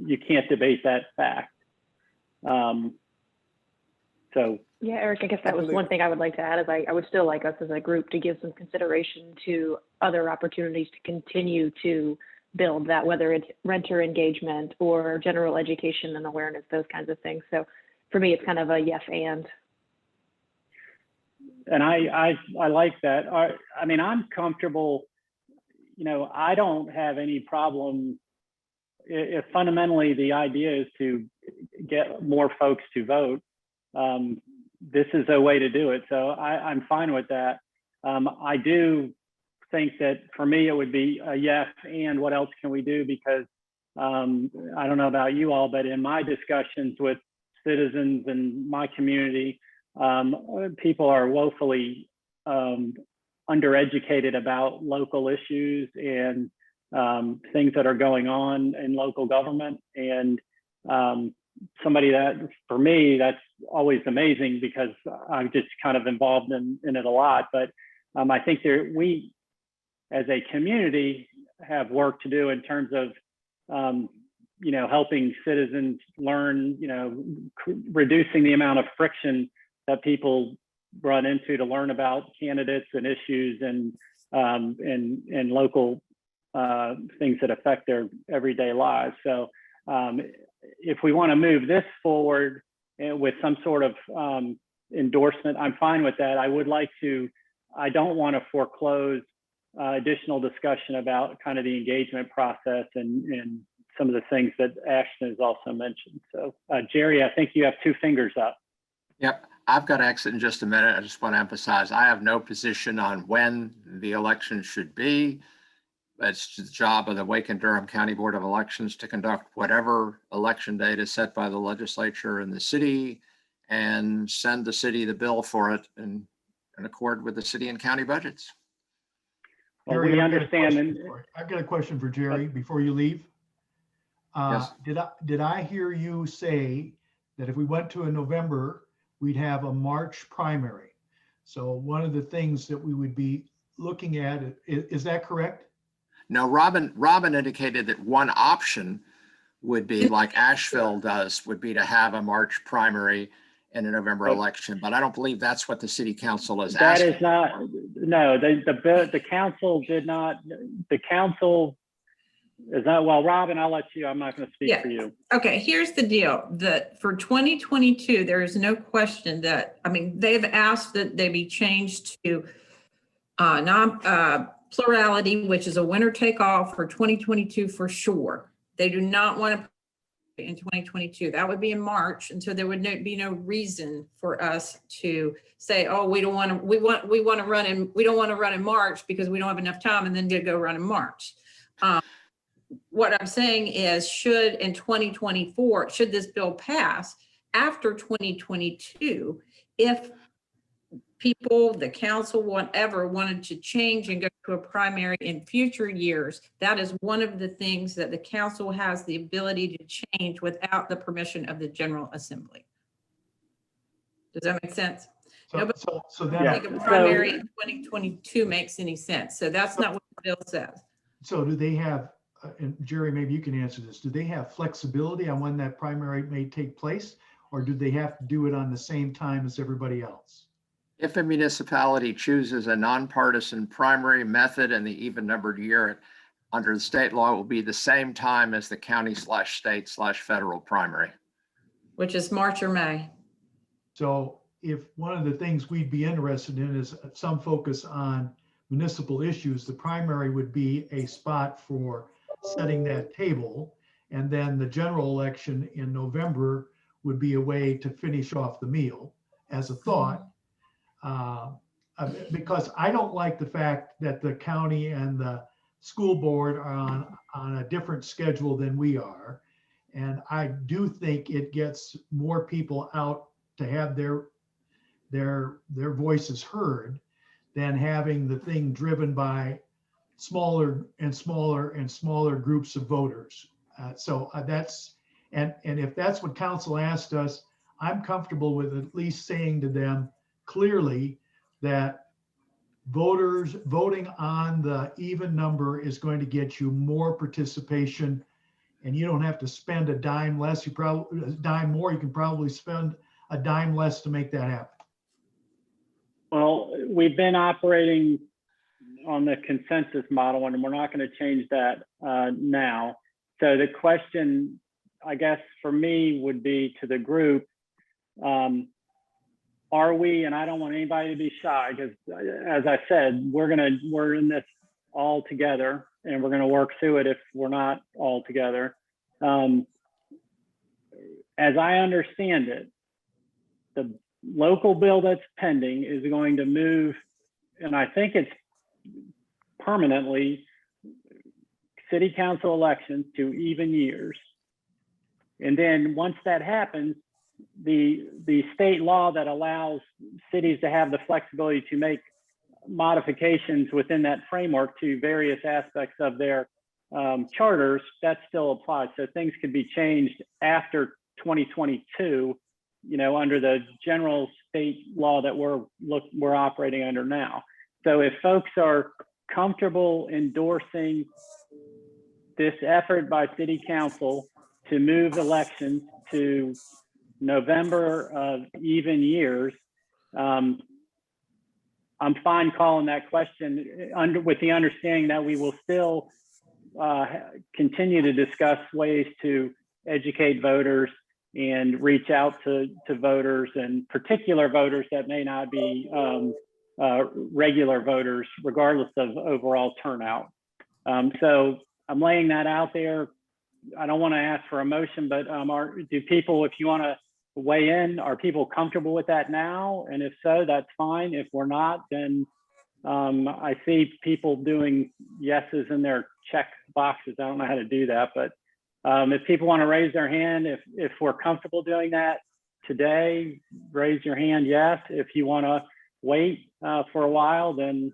[SPEAKER 1] you can't debate that fact. So
[SPEAKER 8] yeah, Eric, I guess that was one thing I would like to add is I would still like us as a group to give some consideration to other opportunities to continue to build that, whether it's renter engagement or general education and awareness, those kinds of things. So for me, it's kind of a yes and.
[SPEAKER 1] And I like that. I mean, I'm comfortable, you know, I don't have any problem if fundamentally the idea is to get more folks to vote. This is a way to do it. So I'm fine with that. I do think that for me, it would be a yes, and what else can we do? Because I don't know about you all, but in my discussions with citizens in my community, people are woefully undereducated about local issues and things that are going on in local government. And somebody that, for me, that's always amazing because I'm just kind of involved in it a lot. But I think we, as a community, have work to do in terms of, you know, helping citizens learn, you know, reducing the amount of friction that people run into to learn about candidates and issues and local things that affect their everyday lives. So if we want to move this forward with some sort of endorsement, I'm fine with that. I don't want to foreclose additional discussion about kind of the engagement process and some of the things that Ashton has also mentioned. So Jerry, I think you have two fingers up.
[SPEAKER 4] Yep, I've got to exit in just a minute. I just want to emphasize, I have no position on when the election should be. It's the job of the Wake and Durham County Board of Elections to conduct whatever election date is set by the legislature in the city and send the city the bill for it in accord with the city and county budgets.
[SPEAKER 1] Well,
[SPEAKER 6] Jerry,
[SPEAKER 1] we
[SPEAKER 6] I've got a
[SPEAKER 1] understand.
[SPEAKER 6] question I've got a question for Jerry before you leave.
[SPEAKER 4] Yes.
[SPEAKER 6] Did I hear you say that if we went to a November, we'd have a March primary? So one of the things that we would be looking at, is that correct?
[SPEAKER 4] No, Robin indicated that one option would be like Asheville does, would be to have a March primary and a November
[SPEAKER 1] But-
[SPEAKER 4] election, but I don't believe that's what the city council is
[SPEAKER 1] That
[SPEAKER 4] asking.
[SPEAKER 1] is not, no, the council did not, the council is not, well, Robin, I'll let you, I'm not going to speak
[SPEAKER 2] Yeah.
[SPEAKER 1] for you.
[SPEAKER 2] Okay, here's the deal, that for 2022, there is no question that, I mean, they've asked that they be changed to plurality, which is a winner take all for 2022 for sure. They do not want to in 2022. That would be in March, and so there would be no reason for us to say, oh, we don't want to, we want to run in, we don't want to run in March because we don't have enough time, and then go run in March. What I'm saying is, should in 2024, should this bill pass after 2022, if people, the council, whatever, wanted to change and go to a primary in future years, that is one of the things that the council has the ability to change without the permission of the General Assembly. Does that make sense?
[SPEAKER 6] So
[SPEAKER 2] I
[SPEAKER 6] then,
[SPEAKER 2] think a primary in 2022 makes any sense. So that's not what the bill says.
[SPEAKER 6] so do they have, and Jerry, maybe you can answer this. Do they have flexibility on when that primary may take place? Or do they have to do it on the same time as everybody else?
[SPEAKER 4] If a municipality chooses a nonpartisan primary method in the even numbered year, under the state law, it will be the same time as the county/state/federal primary.
[SPEAKER 2] Which is March or May.
[SPEAKER 6] So if one of the things we'd be interested in is some focus on municipal issues, the primary would be a spot for setting that table. And then the general election in November would be a way to finish off the meal as a thought. Because I don't like the fact that the county and the school board are on a different schedule than we are. And I do think it gets more people out to have their voices heard than having the thing driven by smaller and smaller and smaller groups of voters. So that's, and if that's what council asked us, I'm comfortable with at least saying to them clearly that voters voting on the even number is going to get you more participation, and you don't have to spend a dime less. You probably a dime more. You can probably spend a dime less to make that happen.
[SPEAKER 1] Well, we've been operating on the consensus model, and we're not going to change that now. So the question, I guess, for me would be to the group, are we, and I don't want anybody to be shy, because as I said, we're in this all together, and we're going to work through it if we're not all together. As I understand it, the local bill that's pending is going to move, and I think it's permanently, city council elections to even years. And then once that happens, the state law that allows cities to have the flexibility to make modifications within that framework to various aspects of their charters, that still applies. So things could be changed after 2022, you know, under the general state law that we're operating under now. So if folks are comfortable endorsing this effort by city council to move elections to November of even years, I'm fine calling that question with the understanding that we will still continue to discuss ways to educate voters and reach out to voters, and particular voters that may not be regular voters, regardless of overall turnout. So I'm laying that out there. I don't want to ask for a motion, but do people, if you want to weigh in, are people comfortable with that now? And if so, that's fine. If we're not, then I see people doing yeses in their check boxes. I don't know how to do that, but if people want to raise their hand, if we're comfortable doing that today, raise your hand, yes. If you want to wait for a while, then.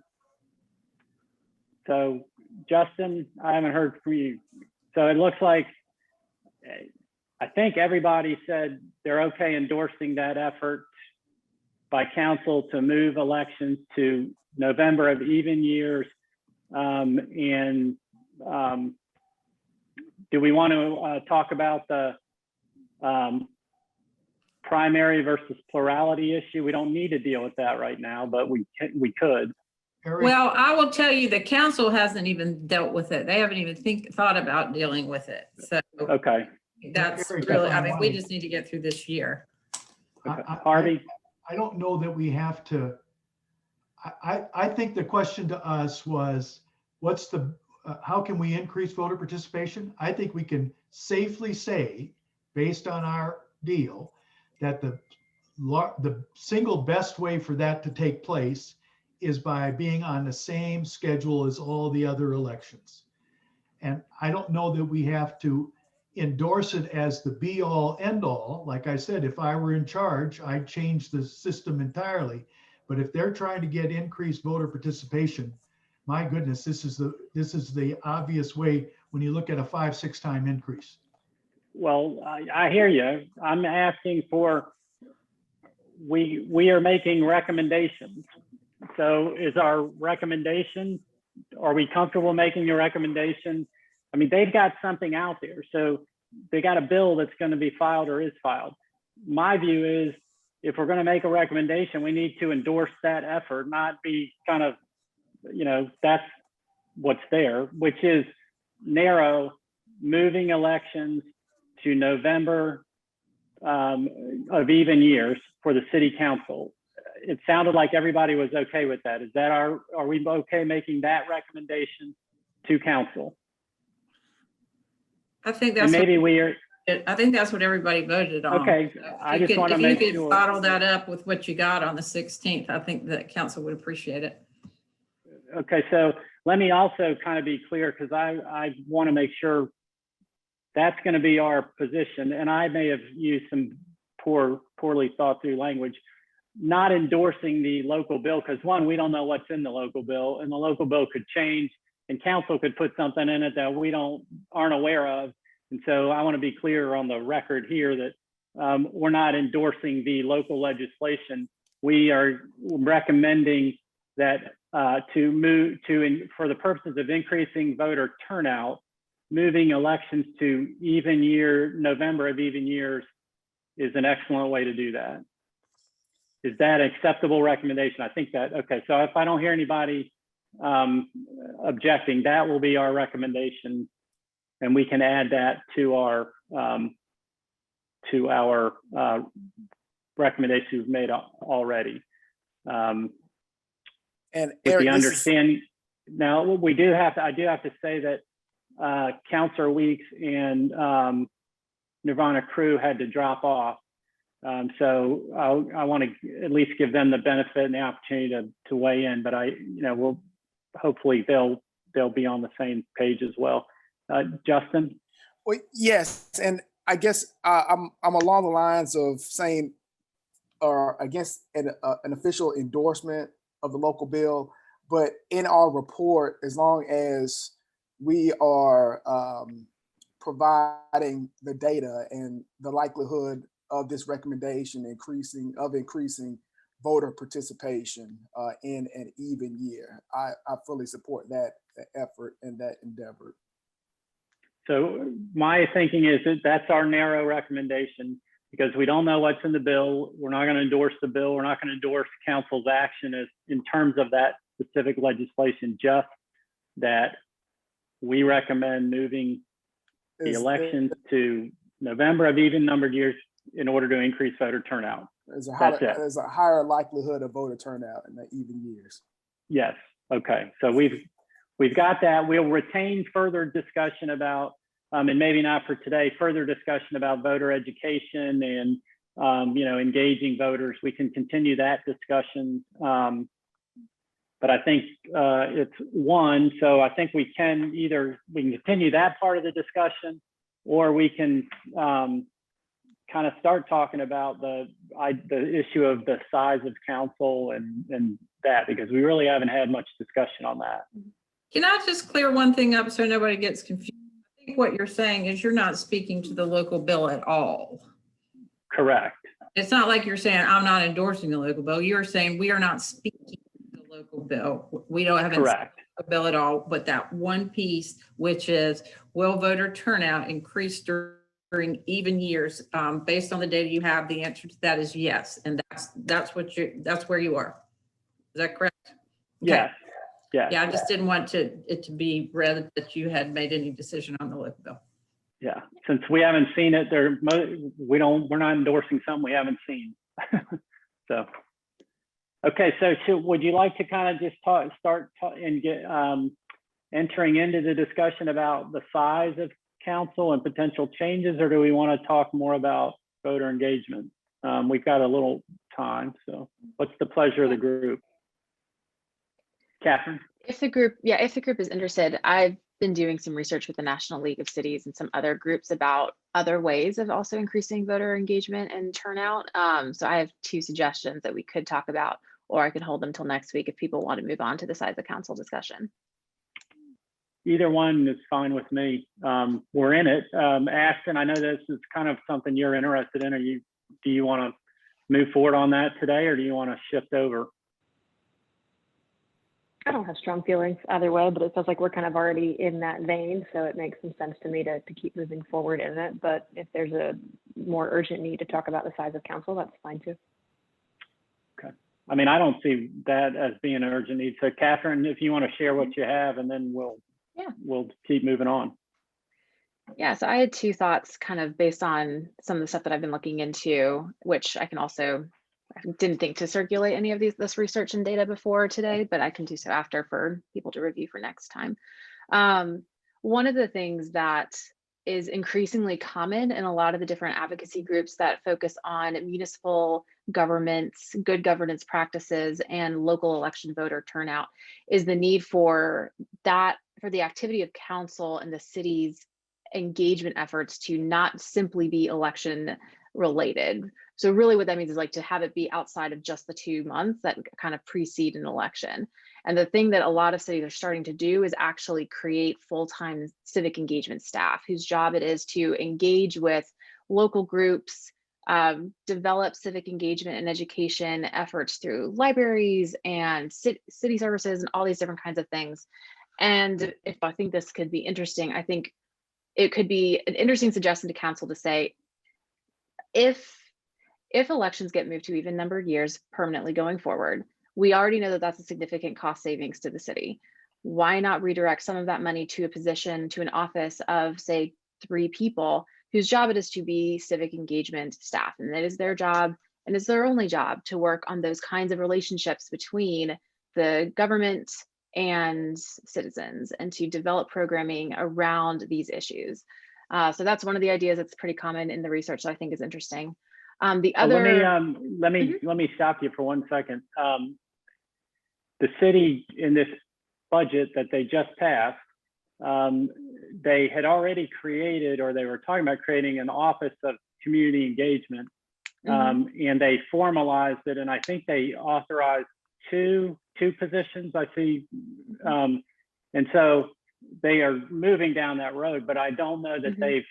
[SPEAKER 1] So Justin, I haven't heard from you. So it looks like I think everybody said they're okay endorsing that effort by council to move elections to November of even years. Do we want to talk about the primary versus plurality issue? We don't need to deal with that right now, but we could.
[SPEAKER 6] Eric,
[SPEAKER 2] Well, I will tell you, the council hasn't even dealt with it. They haven't even thought about dealing with it. So
[SPEAKER 1] Okay.
[SPEAKER 2] that's
[SPEAKER 6] Eric,
[SPEAKER 2] really,
[SPEAKER 6] if
[SPEAKER 2] I
[SPEAKER 6] I
[SPEAKER 2] mean, we
[SPEAKER 6] might-
[SPEAKER 2] just need to get through this year.
[SPEAKER 1] Okay. Harvey?
[SPEAKER 6] I don't know that we have to, I think the question to us was, what's the, how can we increase voter participation? I think we can safely say, based on our deal, that the single best way for that to take place is by being on the same schedule as all the other elections. And I don't know that we have to endorse it as the be all end all. Like I said, if I were in charge, I'd change the system entirely. But if they're trying to get increased voter participation, my goodness, this is the obvious way when you look at a 5-6 time increase.
[SPEAKER 1] Well, I hear you. I'm asking for, we are making recommendations. So is our recommendation, are we comfortable making a recommendation? I mean, they've got something out there. So they got a bill that's going to be filed or is filed. My view is, if we're going to make a recommendation, we need to endorse that effort, not be kind of, that's what's there, which is narrow, moving elections to November of even years for the city council. It sounded like everybody was okay with that. Are we okay making that recommendation to council?
[SPEAKER 2] I think
[SPEAKER 1] And
[SPEAKER 2] that's,
[SPEAKER 1] maybe we are,
[SPEAKER 2] I think that's what everybody voted on.
[SPEAKER 1] okay.
[SPEAKER 2] So
[SPEAKER 1] I
[SPEAKER 2] if you
[SPEAKER 1] just
[SPEAKER 2] could-
[SPEAKER 1] want to
[SPEAKER 2] if
[SPEAKER 1] make
[SPEAKER 2] you could
[SPEAKER 1] sure.
[SPEAKER 2] bottle that up with what you got on the 16th, I think that council would appreciate it.
[SPEAKER 1] Okay, so let me also kind of be clear, because I want to make sure that's going to be our position. And I may have used some poorly thought through language, not endorsing the local bill, because one, we don't know what's in the local bill, and the local bill could change, and council could put something in it that we aren't aware of. And so I want to be clear on the record here that we're not endorsing the local legislation. We are recommending that to move to, for the purposes of increasing voter turnout, moving elections to even year, November of even years is an excellent way to do that. Is that an acceptable recommendation? I think that, okay. So if I don't hear anybody objecting, that will be our recommendation. And we can add that to our recommendations we've made already.
[SPEAKER 7] And
[SPEAKER 1] With
[SPEAKER 7] Eric,
[SPEAKER 1] the understanding, now I do have to say that Councilor Weeks and Nirvana Crew had to drop off. So I want to at least give them the benefit and the opportunity to weigh in, but we'll hopefully they'll be on the same page as well. Justin?
[SPEAKER 7] Well, yes, and I guess I'm along the lines of saying, or against an official endorsement of the local bill, but in our report, as long as we are providing the data and the likelihood of this recommendation increasing voter participation in an even year, I fully support that effort and that endeavor.
[SPEAKER 1] So my thinking is that that's our narrow recommendation, because we don't know what's in the bill. We're not going to endorse the bill. We're not going to endorse council's action in terms of that specific legislation, just that we recommend moving the elections to November of even numbered years in order to increase voter turnout.
[SPEAKER 7] There's a higher likelihood of voter turnout in the even years.
[SPEAKER 1] Yes. Okay. So we've got that. We'll retain further discussion about, and maybe not for today, further discussion about voter education and engaging voters. We can continue that discussion. But I think it's one. So I think we can continue that part of the discussion, or we can kind of start talking about the issue of the size of council and that, because we really haven't had much discussion on that.
[SPEAKER 2] Can I just clear one thing up so nobody gets confused? I think what you're saying is you're not speaking to the local bill at all.
[SPEAKER 1] Correct.
[SPEAKER 2] It's not like you're saying, I'm not endorsing the local bill. You're saying we are not speaking to the local bill. We don't have
[SPEAKER 1] Correct.
[SPEAKER 2] a bill at all, but that one piece, which is will voter turnout increase during even years? Based on the data you have, the answer to that is yes. And that's where you are. Is that correct? Okay.
[SPEAKER 1] Yes. Yes.
[SPEAKER 2] Yeah, I just didn't want it to be read that you had made any decision on the local bill.
[SPEAKER 1] Yeah. Since we haven't seen it, we're not endorsing something we haven't seen. So, okay. So would you like to kind of just start and get entering into the discussion about the size of council and potential changes, or do we want to talk more about voter engagement? We've got a little time. So what's the pleasure of the group? Catherine?
[SPEAKER 5] If the group is interested, I've been doing some research with the National League of Cities and some other groups about other ways of also increasing voter engagement and turnout. So I have 2 suggestions that we could talk about, or I could hold them till next week if people want to move on to the size of council discussion.
[SPEAKER 1] Either one is fine with me. We're in it. Ashton, I know this is kind of something you're interested in. Do you want to move forward on that today, or do you want to shift over?
[SPEAKER 8] I don't have strong feelings either way, but it feels like we're kind of already in that vein. So it makes some sense to me to keep moving forward in it. But if there's a more urgent need to talk about the size of council, that's fine too.
[SPEAKER 1] Okay. I mean, I don't see that as being an urgent need. So Catherine, if you want to share what you have, and then we'll keep moving on.
[SPEAKER 5] Yeah, so I had 2 thoughts kind of based on some of the stuff that I've been looking into, which I didn't think to circulate any of this research and data before today, but I can do so after for people to review for next time. One of the things that is increasingly common in a lot of the different advocacy groups that focus on municipal governments, good governance practices, and local election voter turnout is the need for the activity of council and the city's engagement efforts to not simply be election related. So really what that means is like to have it be outside of just the 2 months that kind of precede an election. And the thing that a lot of cities are starting to do is actually create full-time civic engagement staff whose job it is to engage with local groups, develop civic engagement and education efforts through libraries and city services and all these different kinds of things. And if I think this could be interesting, I think it could be an interesting suggestion to council to say, if elections get moved to even numbered years permanently going forward, we already know that that's a significant cost savings to the city. Why not redirect some of that money to a position, to an office of say 3 people whose job it is to be civic engagement staff, and it is their job and it's their only job to work on those kinds of relationships between the government and citizens and to develop programming around these issues. So that's one of the ideas that's pretty common in the research that I think is interesting. The other,
[SPEAKER 1] let me stop you for 1 second. The city in this budget that they just passed, they had already created, or they were talking about creating, an office of community engagement, and they formalized it, and I think they authorized two positions. I see, and so they are moving down that road, but I don't know that they've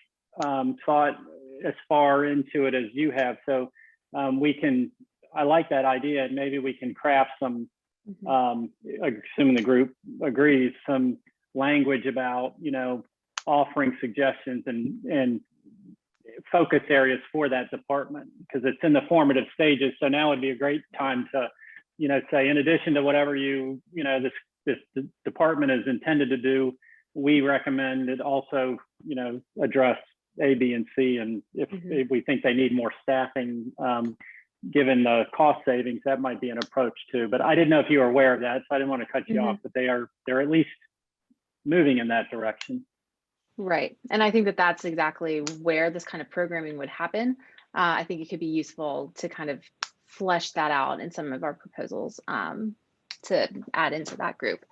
[SPEAKER 1] thought as far into it as you have. So I like that idea. Maybe we can craft some, assuming the group agrees, some language about, offering suggestions and focus areas for that department, because it's in the formative stages. So now would be a great time to, say, in addition to whatever this department is intended to do, we recommend it also, address A, B, and C. And if we think they need more staffing, given the cost savings, that might be an approach too. But I didn't know if you were aware of that, so I didn't want to cut you off, but they're at least moving in that direction.
[SPEAKER 5] Right. And I think that that's exactly where this kind of programming would happen. I think it could be useful to kind of flesh that out in some of our proposals to add into that group.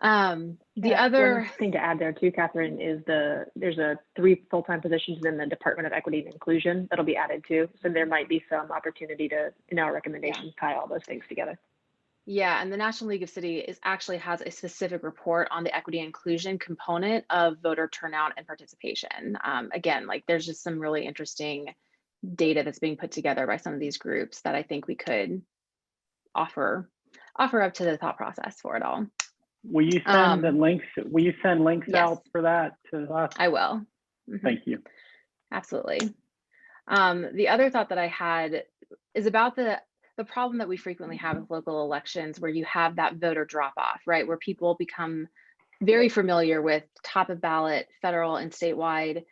[SPEAKER 5] The other
[SPEAKER 8] one thing to add there too, Catherine, is there's 3 full-time positions in the Department of Equity and Inclusion that'll be added too. So there might be some opportunity to, in our recommendations, tie all those things together.
[SPEAKER 5] Yeah, and the National League of Cities actually has a specific report on the equity and inclusion component of voter turnout and participation. Again, like there's just some really interesting data that's being put together by some of these groups that I think we could offer up to the thought process for it all.
[SPEAKER 1] Will you send the links? Will you send links
[SPEAKER 5] Yes.
[SPEAKER 1] out for that to us?
[SPEAKER 5] I will. Mhm.
[SPEAKER 1] Thank you.
[SPEAKER 5] Absolutely. The other thought that I had is about the problem that we frequently have with local elections, where you have that voter drop off, right? Where people become very familiar with top of ballot, federal and statewide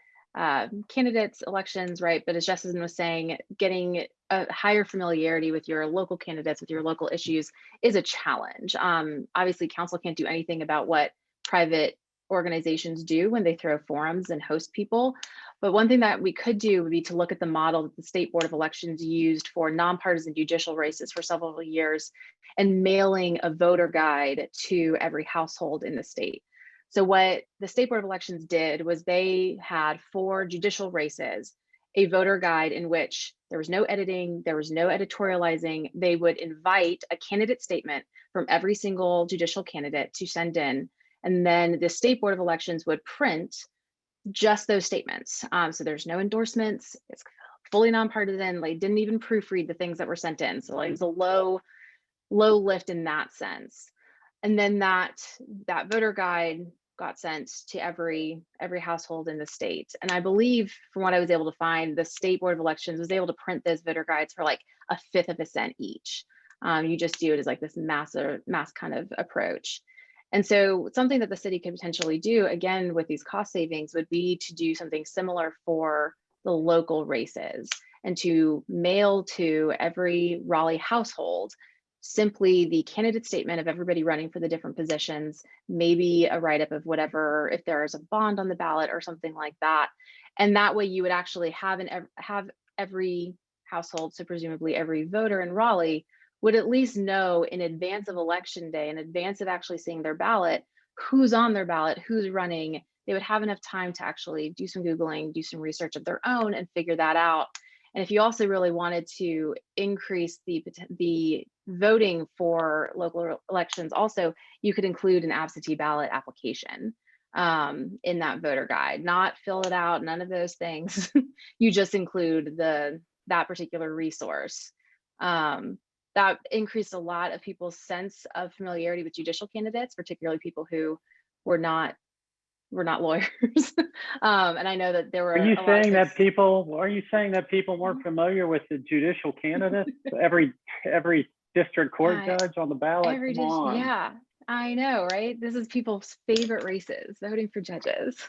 [SPEAKER 5] candidates, elections, right? But as Justin was saying, getting a higher familiarity with your local candidates, with your local issues is a challenge. Obviously, council can't do anything about what private organizations do when they throw forums and host people. But one thing that we could do would be to look at the model that the State Board of Elections used for nonpartisan judicial races for several years and mailing a voter guide to every household in the state. So what the State Board of Elections did was they had for judicial races, a voter guide in which there was no editing, there was no editorializing. They would invite a candidate statement from every single judicial candidate to send in. And then the State Board of Elections would print just those statements. So there's no endorsements. It's fully nonpartisan. Like didn't even proofread the things that were sent in. So like it was a low lift in that sense. And then that voter guide got sent to every household in the state. And I believe from what I was able to find, the State Board of Elections was able to print those voter guides for like 1/5 of a cent each. You just do it as like this mass kind of approach. And so something that the city could potentially do, again, with these cost savings would be to do something similar for the local races and to mail to every Raleigh household simply the candidate statement of everybody running for the different positions, maybe a write-up of whatever, if there is a bond on the ballot or something like that. And that way you would actually have every household, so presumably every voter in Raleigh, would at least know in advance of election day, in advance of actually seeing their ballot, who's on their ballot, who's running. They would have enough time to actually do some Googling, do some research of their own and figure that out. And if you also really wanted to increase the voting for local elections, also, you could include an absentee ballot application in that voter guide, not fill it out, none of those things. You just include that particular resource. That increased a lot of people's sense of familiarity with judicial candidates, particularly people who were not lawyers. And I know that there were.
[SPEAKER 1] Are you saying that people weren't familiar with the judicial candidates? every district court judge on the ballot. Come on.
[SPEAKER 5] Yeah, I know, right? This is people's favorite races, voting for judges.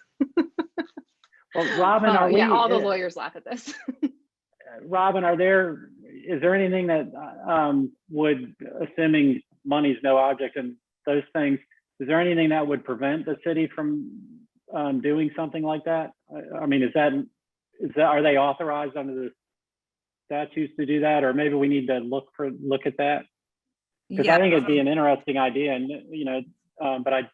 [SPEAKER 1] Well, Robin,
[SPEAKER 5] all the lawyers laugh at this.
[SPEAKER 1] Robin, is there anything that would, assuming money's no object and those things, is there anything that would prevent the city from doing something like that? I mean, are they authorized under the statutes to do that, or maybe we need to look at that? Because I think it'd be an interesting idea, and but I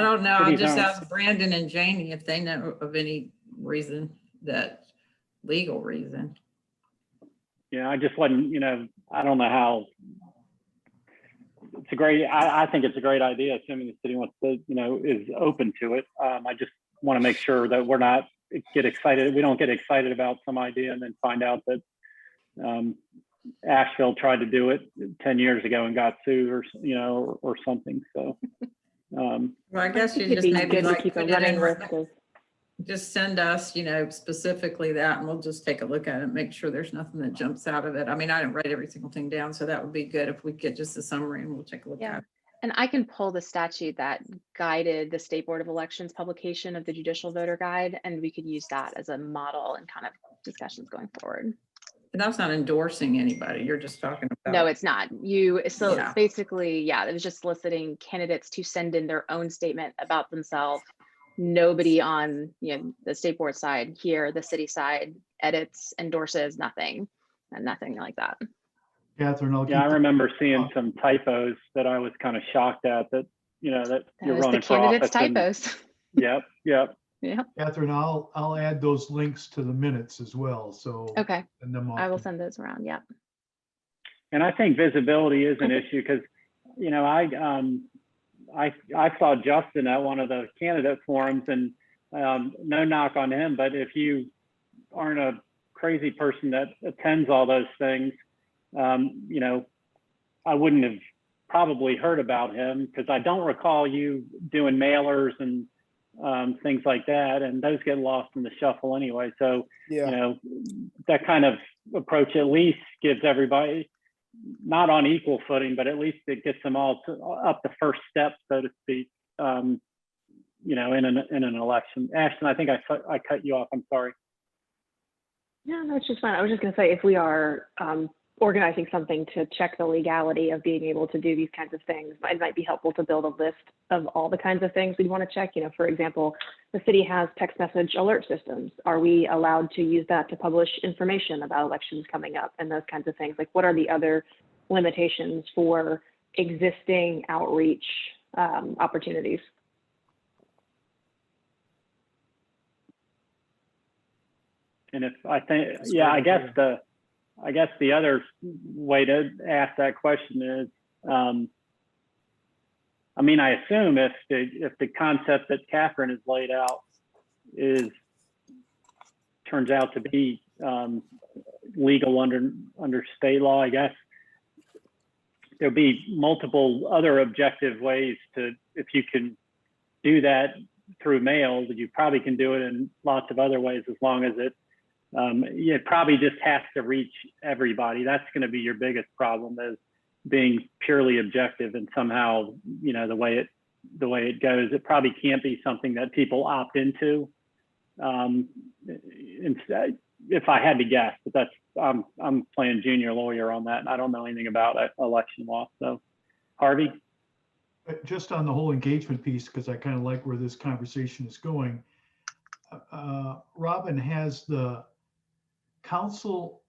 [SPEAKER 2] don't know. I'll just ask Brandon and Janie if they know of any reason legal reason.
[SPEAKER 1] Yeah, I just wasn't, I don't know how. I think it's a great idea, assuming the city wants to, is open to it. I just want to make sure that we don't get excited about some idea and then find out that Asheville tried to do it 10 years ago and got sued or something. So,
[SPEAKER 2] well, I guess you just maybe like keep running risk. Just send us, specifically that, and we'll just take a look at it, make sure there's nothing that jumps out of it. I mean, I didn't write every single thing down, so that would be good if we get just a summary and we'll take a look at it.
[SPEAKER 5] And I can pull the statute that guided the State Board of Elections publication of the judicial voter guide, and we could use that as a model and kind of discussions going forward.
[SPEAKER 2] And that's not endorsing anybody. You're just talking about.
[SPEAKER 5] No, it's not. Basically, it was just soliciting candidates to send in their own statement about themselves. Nobody on the state board side here, the city side, edits, endorses, nothing like that.
[SPEAKER 6] Catherine,
[SPEAKER 1] I remember seeing some typos that I was kind of shocked at. That that you're running for office.
[SPEAKER 5] Typos.
[SPEAKER 1] Yep.
[SPEAKER 5] Yeah.
[SPEAKER 6] Catherine, I'll add those links to the minutes as well. So
[SPEAKER 5] okay,
[SPEAKER 6] and then
[SPEAKER 5] I will send those around. Yeah.
[SPEAKER 1] And I think visibility is an issue because, you know, I saw Justin at one of the candidate forums, and no knock on him, but if you aren't a crazy person that attends all those things, you know, I wouldn't have probably heard about him because I don't recall you doing mailers and things like that, and those get lost in the shuffle anyway. So,
[SPEAKER 7] Yeah.
[SPEAKER 1] you know, that kind of approach at least gives everybody, not on equal footing, but at least it gets them all up the first step, so to speak, you know, in an election. Ashton, I think I cut you off. I'm sorry.
[SPEAKER 8] Yeah, no, it's just fine. I was just going to say, if we are organizing something to check the legality of being able to do these kinds of things, it might be helpful to build a list of all the kinds of things we'd want to check. You know, for example, the city has text message alert systems. Are we allowed to use that to publish information about elections coming up and those kinds of things? Like, what are the other limitations for existing outreach opportunities?
[SPEAKER 1] And if I think, yeah, I guess the other way to ask that question is, I mean, I assume if the concept that Catherine has laid out turns out to be legal under state law, I guess there'll be multiple other objective ways to, if you can do that through mail, you probably can do it in lots of other ways as long as it probably just has to reach everybody. That's going to be your biggest problem, is being purely objective, and somehow, you know, the way it goes, it probably can't be something that people opt into. Instead, if I had to guess, but that's I'm playing junior lawyer on that, and I don't know anything about election law. So, Harvey.
[SPEAKER 6] Just on the whole engagement piece, because I kind of like where this conversation is going. Robin, has the council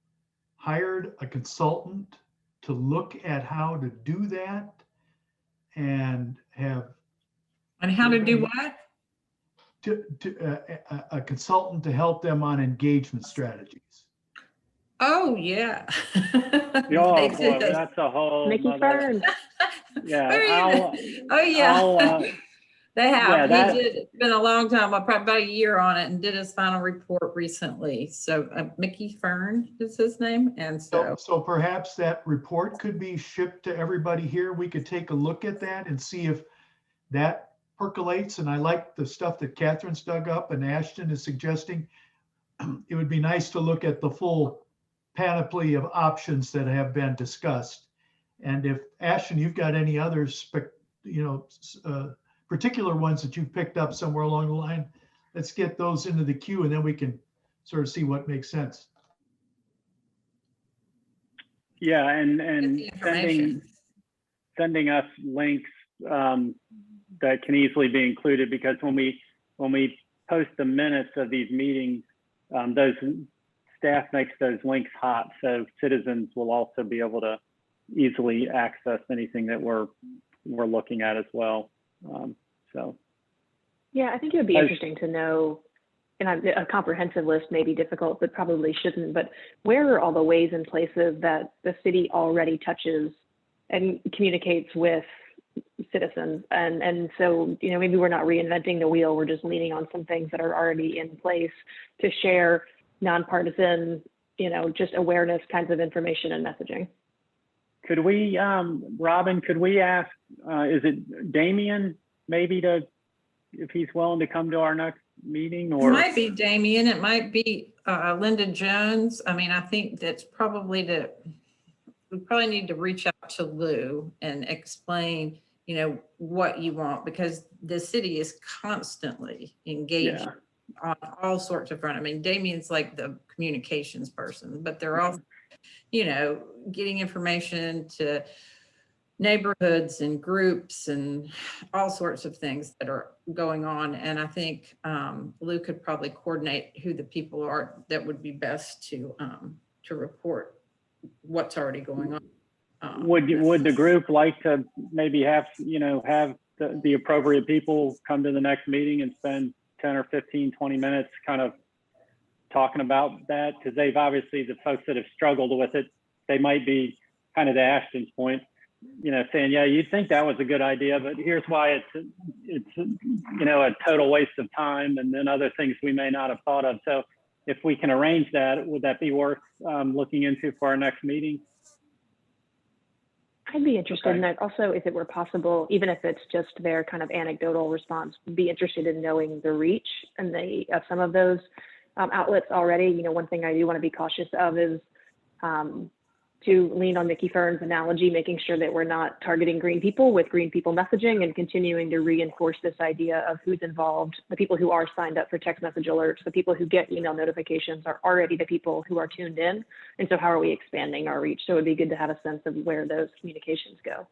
[SPEAKER 6] hired a consultant to look at how to do that, and have
[SPEAKER 2] how to do what?
[SPEAKER 6] a consultant to help them on engagement strategies?
[SPEAKER 2] Oh, yeah.
[SPEAKER 1] Oh,
[SPEAKER 2] They
[SPEAKER 1] boy,
[SPEAKER 2] did.
[SPEAKER 1] that's a whole
[SPEAKER 8] Mickey
[SPEAKER 1] nother-
[SPEAKER 8] Fern.
[SPEAKER 1] Yeah.
[SPEAKER 2] Oh, yeah. They have.
[SPEAKER 1] Yeah,
[SPEAKER 2] He did. It's been a long time, probably about a year on it, and did his final report recently. So Mickey Fern is his name. And
[SPEAKER 6] So perhaps that report could be shipped to everybody here. We could take a look at that and see if that percolates. And I like the stuff that Catherine's dug up and Ashton is suggesting. It would be nice to look at the full panoply of options that have been discussed. And if, Ashton, you've got any other particular ones that you've picked up somewhere along the line, let's get those into the queue, and then we can sort of see what makes sense.
[SPEAKER 1] Yeah, and sending us links that can easily be included, because when we post the minutes of these meetings, those staff makes those links hot, so citizens will also be able to easily access anything that we're looking at as well. So
[SPEAKER 8] yeah, I think it would be interesting to know, and a comprehensive list may be difficult, but probably shouldn't, but where are all the ways and places that the city already touches and communicates with citizens? And so, you know, maybe we're not reinventing the wheel, we're just leaning on some things that are already in place to share nonpartisan, you know, just awareness kinds of information and messaging.
[SPEAKER 1] could we, Robin, could we ask, is it Damien maybe if he's willing to come to our next meeting? Or
[SPEAKER 2] it might be Damien, it might be Linda Jones. I mean, I think that's probably we probably need to reach out to Lou and explain, you know, what you want, because the city is constantly engaged on all sorts of front. I mean, Damien's like the communications person, but they're all, you know, getting information to neighborhoods and groups and all sorts of things that are going on. And I think Lou could probably coordinate who the people are that would be best to report what's already going on.
[SPEAKER 1] Would the group like to maybe have the appropriate people come to the next meeting and spend 10 or 15, 20 minutes kind of talking about that? Because they've obviously, the folks that have struggled with it, they might be kind of to Ashton's point, saying, yeah, you'd think that was a good idea, but here's why it's a total waste of time, and then other things we may not have thought of. So if we can arrange that, would that be worth looking into for our next meeting?
[SPEAKER 8] I'd be interested
[SPEAKER 1] Okay.
[SPEAKER 8] in that. Also, if it were possible, even if it's just their kind of anecdotal response, be interested in knowing the reach and of some of those outlets already. One thing I do want to be cautious of is to lean on Mickey Fern's analogy, making sure that we're not targeting green people with green people messaging and continuing to reinforce this idea of who's involved. The people who are signed up for text message alerts, the people who get email notifications are already the people who are tuned in. And so how are we expanding our reach? So it'd be good to have a sense of where those communications go.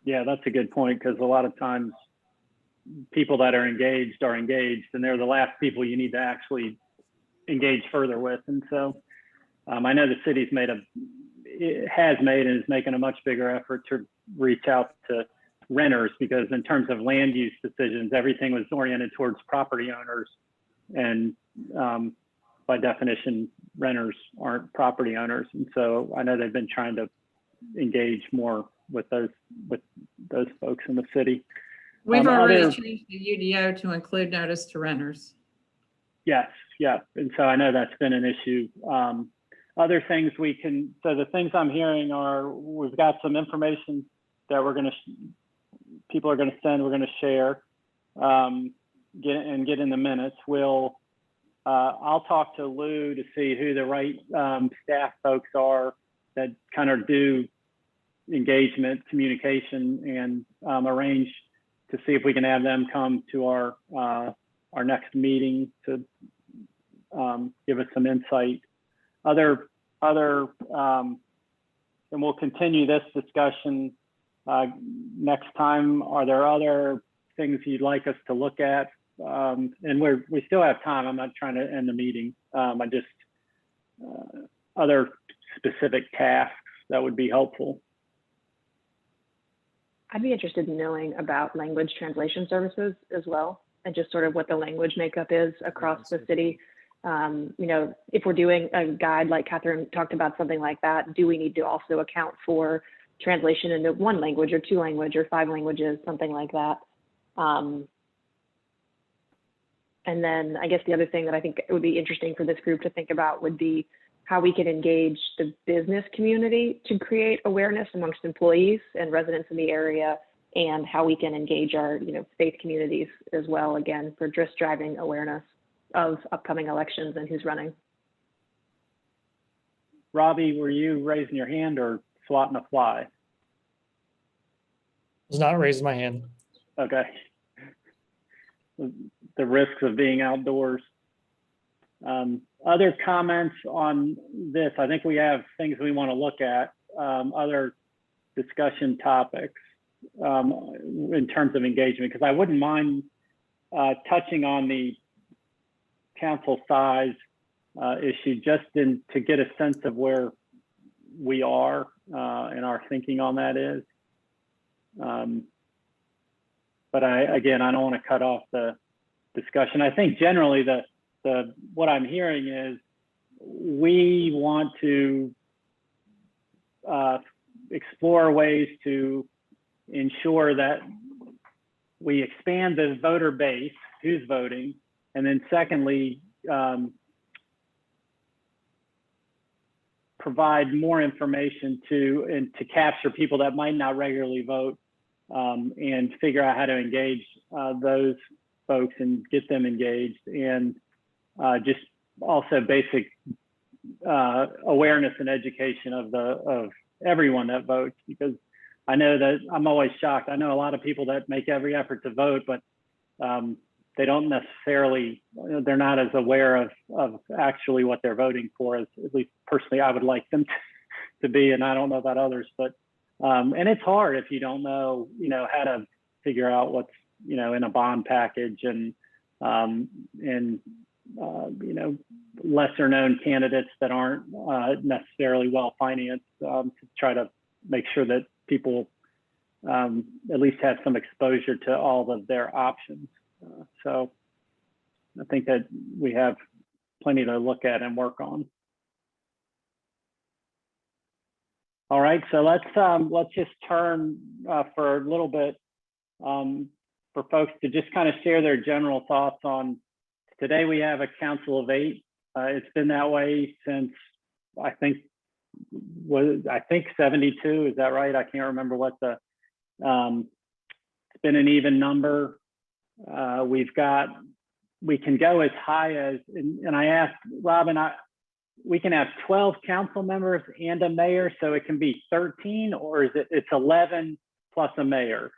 [SPEAKER 1] Yeah, that's a good point, because a lot of times people that are engaged, and they're the last people you need to actually engage further with. And so I know the city's has made and is making a much bigger effort to reach out to renters, because in terms of land use decisions, everything was oriented towards property owners. And by definition, renters aren't property owners. And so I know they've been trying to engage more with those folks in the city.
[SPEAKER 2] We've already changed the UDO to include notice to renters.
[SPEAKER 1] Yes, yeah. And so I know that's been an issue. Other things so the things I'm hearing are, we've got some information that people are going to send, we're going to share, get in the minutes. I'll talk to Lou to see who the right staff folks are that kind of do engagement, communication, and arrange to see if we can have them come to our next meeting to give us some insight. And we'll continue this discussion next time. Are there other things you'd like us to look at? And we still have time. I'm not trying to end the meeting. Other specific tasks that would be helpful.
[SPEAKER 8] I'd be interested in knowing about language translation services as well, and just sort of what the language makeup is across the city. If we're doing a guide like Catherine talked about, something like that, do we need to also account for translation into one language or two language or 5 languages, something like that? And then I guess the other thing that I think it would be interesting for this group to think about would be how we can engage the business community to create awareness amongst employees and residents in the area, and how we can engage our faith communities as well, again, for just driving awareness of upcoming elections and who's running.
[SPEAKER 1] Robbie, were you raising your hand or swatting a fly?
[SPEAKER 3] I was not raising my hand.
[SPEAKER 1] Okay. The risks of being outdoors. Other comments on this? I think we have things we want to look at, other discussion topics in terms of engagement, because I wouldn't mind touching on the council size issue, just to get a sense of where we are and our thinking on that is. But I don't want to cut off the discussion. I think generally what I'm hearing is we want to explore ways to ensure that we expand the voter base, who's voting, and then secondly, provide more information to capture people that might not regularly vote, and figure out how to engage those folks and get them engaged, and just also basic awareness and education of everyone that votes, because I know that I'm always shocked. I know a lot of people that make every effort to vote, but they don't necessarily, they're not as aware of actually what they're voting for, as at least personally I would like them to be, and I don't know about others, but and it's hard if you don't know, how to figure out what's, in a bond package, and lesser known candidates that aren't necessarily well financed, to try to make sure that people at least have some exposure to all of their options. So I think that we have plenty to look at and work on. All right, so let's just turn for a little bit for folks to just kind of share their general thoughts on. Today we have a council of 8. It's been that way since I think 72. Is that right? I can't remember what the. It's been an even number. We can go as high as, and I asked Robin, we can have 12 council members and a mayor, so it can be 13, or is it's 11 plus a mayor?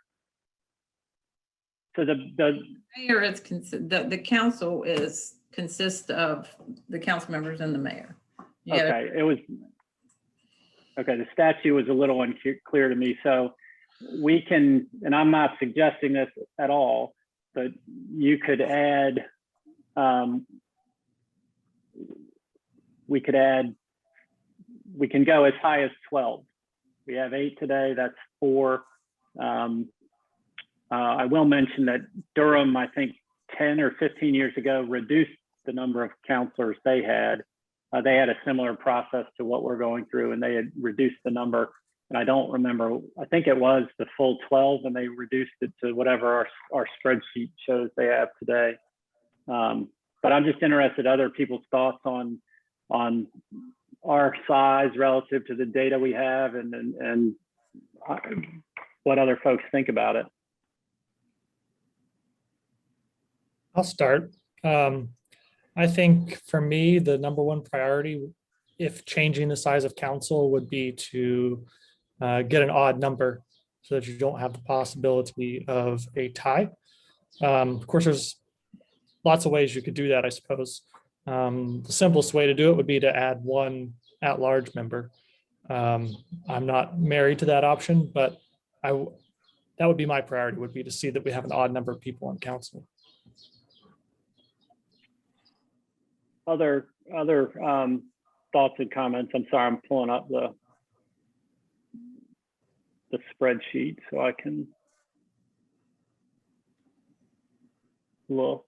[SPEAKER 1] So the
[SPEAKER 2] mayor is the council consists of the council members and the mayor.
[SPEAKER 1] Okay, the statute was a little unclear to me. So we can, and I'm not suggesting this at all, but you could add, we can go as high as 12. We have 8 today, that's 4. I will mention that Durham, I think 10 or 15 years ago, reduced the number of counselors they had. They had a similar process to what we're going through, and they had reduced the number. And I don't remember, I think it was the full 12, and they reduced it to whatever our spreadsheet shows they have today. But I'm just interested in other people's thoughts on our size relative to the data we have, and what other folks think about it.
[SPEAKER 3] I'll start. I think for me, the number one priority, if changing the size of council, would be to get an odd number so that you don't have the possibility of a tie. Of course, there's lots of ways you could do that, I suppose. The simplest way to do it would be to add 1 at-large member. I'm not married to that option, but that would be my priority, would be to see that we have an odd number of people on council.
[SPEAKER 1] Other thoughts and comments? I'm sorry, I'm pulling up the spreadsheet so I can look.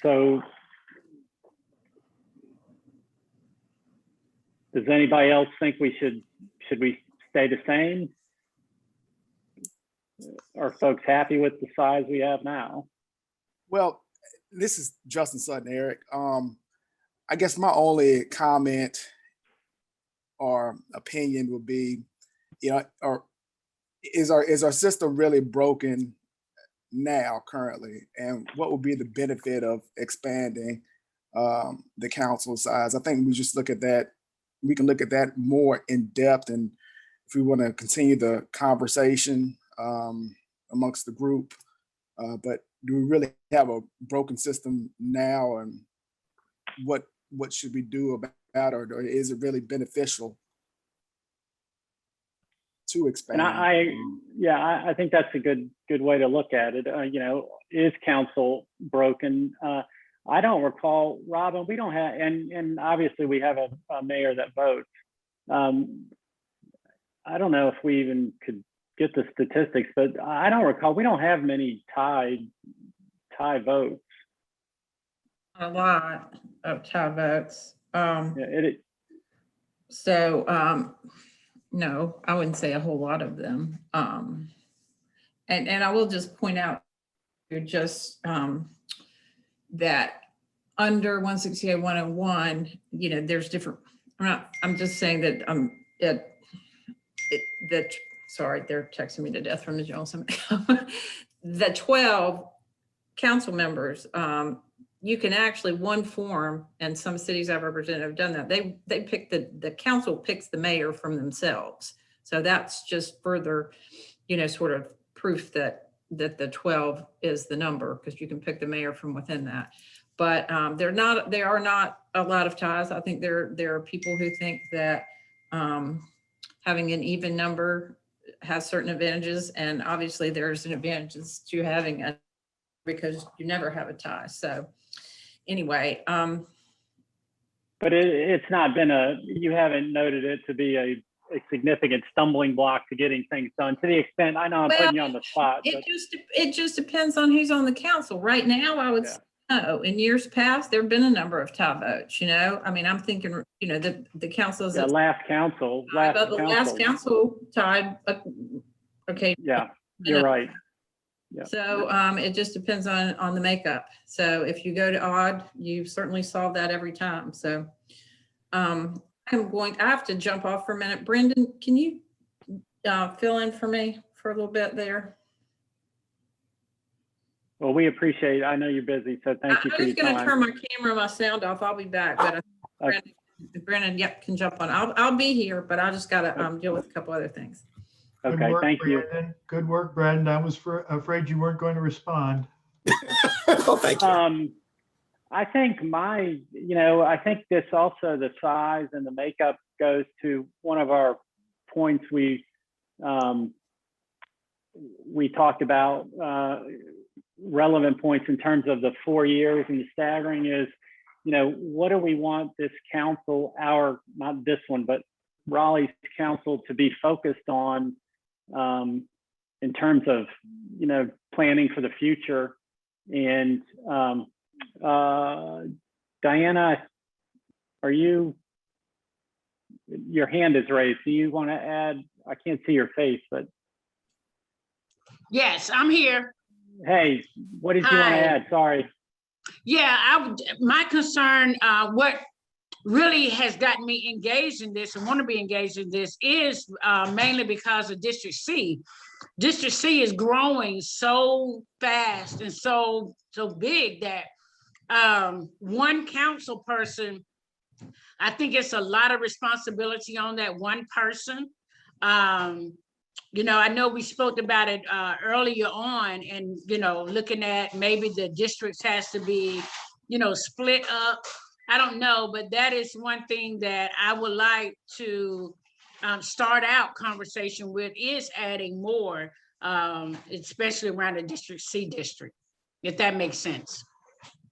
[SPEAKER 1] So does anybody else think should we stay the same? Are folks happy with the size we have now?
[SPEAKER 7] Well, this is Justin Sutton, Eric. I guess my only comment or opinion would be, or is our system really broken now currently, and what would be the benefit of expanding the council size? I think we just look at that. We can look at that more in depth, and if we want to continue the conversation amongst the group, but do we really have a broken system now, and what should we do about it, or is it really beneficial to expand?
[SPEAKER 1] And I think that's a good way to look at it. Is council broken? I don't recall, Robin, we don't have, and obviously we have a mayor that votes. I don't know if we even could get the statistics, but I don't recall, we don't have many tie votes.
[SPEAKER 2] A lot of tie votes. No, I wouldn't say a whole lot of them. And I will just point out that under 168-101, there's different. I'm just saying that sorry, they're texting me to death from the general assembly. The 12 council members, you can actually one form, and some cities I've represented have done that. They pick the council picks the mayor from themselves. So that's just further, sort of proof that the 12 is the number, because you can pick the mayor from within that. But there are not a lot of ties. I think there are people who think that having an even number has certain advantages, and obviously there's an advantages to having a, because you never have a tie. So anyway,
[SPEAKER 1] but it's not been you haven't noted it to be a significant stumbling block to getting things done, to the extent, I know I'm putting you on the spot.
[SPEAKER 2] It just depends on who's on the council. Right now, I would No, in years past, there've been a number of tie votes, I mean, I'm thinking, the councils.
[SPEAKER 1] Yeah, last council.
[SPEAKER 2] But the last council tied, okay.
[SPEAKER 1] Yeah, you're right. Yeah.
[SPEAKER 2] So it just depends on the makeup. So if you go to odd, you certainly solve that every time. So I have to jump off for a minute. Brendan, can you fill in for me for a little bit there?
[SPEAKER 1] Well, we appreciate, I know you're busy, so thank you for your time.
[SPEAKER 2] I'm just going to turn my camera and my sound off. I'll be back, but Brendan, yep, can jump on. I'll be here, but I just got to deal with a couple other things.
[SPEAKER 1] Okay, thank you.
[SPEAKER 6] Brandon. Good work, Brandon. I was afraid you weren't going to respond.
[SPEAKER 7] Oh, thank you.
[SPEAKER 1] I think I think this also, the size and the makeup goes to one of our points we talked about, relevant points in terms of the 4 years and the staggering is, what do we want this council, not this one, but Raleigh's council to be focused on in terms of, planning for the future. And Diana, your hand is raised. Do you want to add? I can't see your face, but.
[SPEAKER 9] Yes, I'm here.
[SPEAKER 1] Hey, what did you want to add? Sorry.
[SPEAKER 9] Yeah, my concern, what really has gotten me engaged in this and want to be engaged in this is mainly because of District C. District C is growing so fast and so big that one council person, I think it's a lot of responsibility on that one person. I know we spoke about it earlier on and, looking at maybe the districts has to be, split up. I don't know, but that is one thing that I would like to start out conversation with is adding more, especially around the District C district, if that makes sense.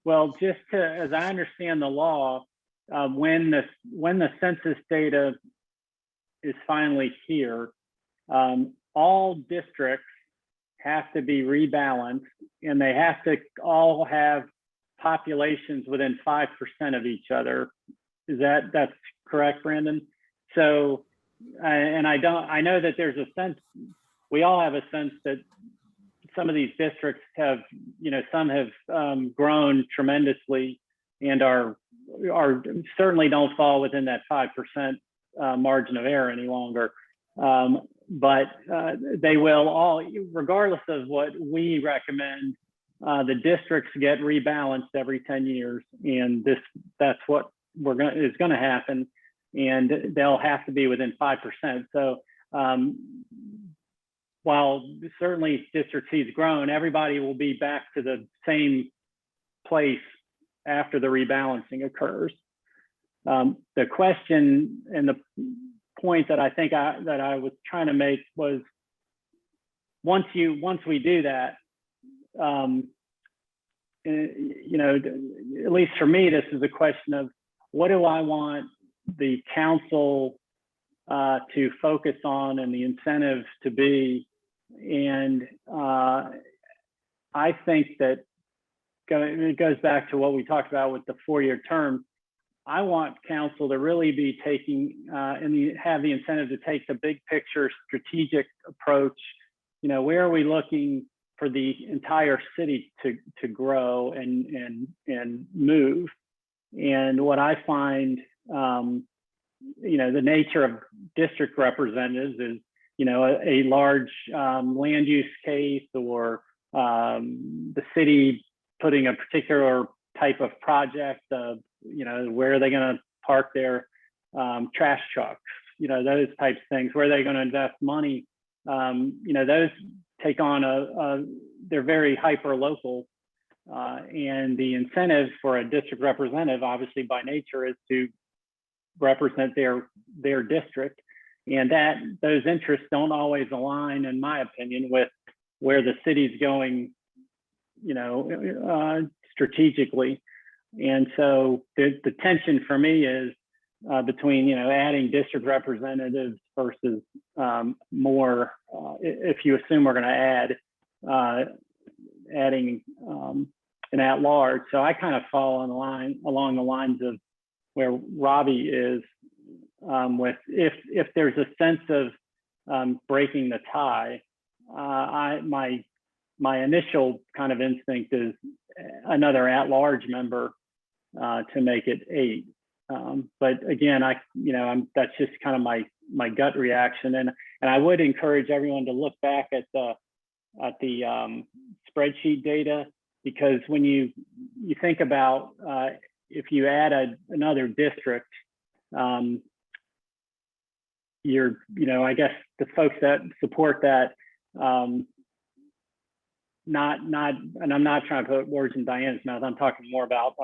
[SPEAKER 1] Well, as I understand the law, when the census data is finally here, all districts have to be rebalanced and they have to all have populations within 5% of each other. That's correct, Brandon? So, and I know that there's a sense, we all have a sense that some of these districts have, some have grown tremendously and are certainly don't fall within that 5% margin of error any longer. But they will all, regardless of what we recommend, the districts get rebalanced every 10 years, and that's what is going to happen, and they'll have to be within 5%. So while certainly District C has grown, everybody will be back to the same place after the rebalancing occurs. The question and the point that I think that I was trying to make was once we do that, at least for me, this is a question of what do I want the council to focus on and the incentives to be. And I think that it goes back to what we talked about with the 4-year term. I want council to really be taking and have the incentive to take the big picture strategic approach. Where are we looking for the entire city to grow and move? And what I find, the nature of district representatives is, a large land use case or the city putting a particular type of project of, where are they going to park their trash trucks, those types of things, where are they going to invest money? Those take on they're very hyper local, and the incentive for a district representative, obviously by nature, is to represent their district, and those interests don't always align, in my opinion, with where the city's going, strategically. And so the tension for me is between, adding district representatives versus more, if you assume we're going to adding an at-large. So I kind of fall along the lines of where Robbie is, with if there's a sense of breaking the tie. My initial kind of instinct is another at-large member to make it 8. But again, that's just kind of my gut reaction, and I would encourage everyone to look back at the spreadsheet data, because when you think about if you add another district, I guess the folks that support that, and I'm not trying to put words in Diana's mouth, I'm talking more about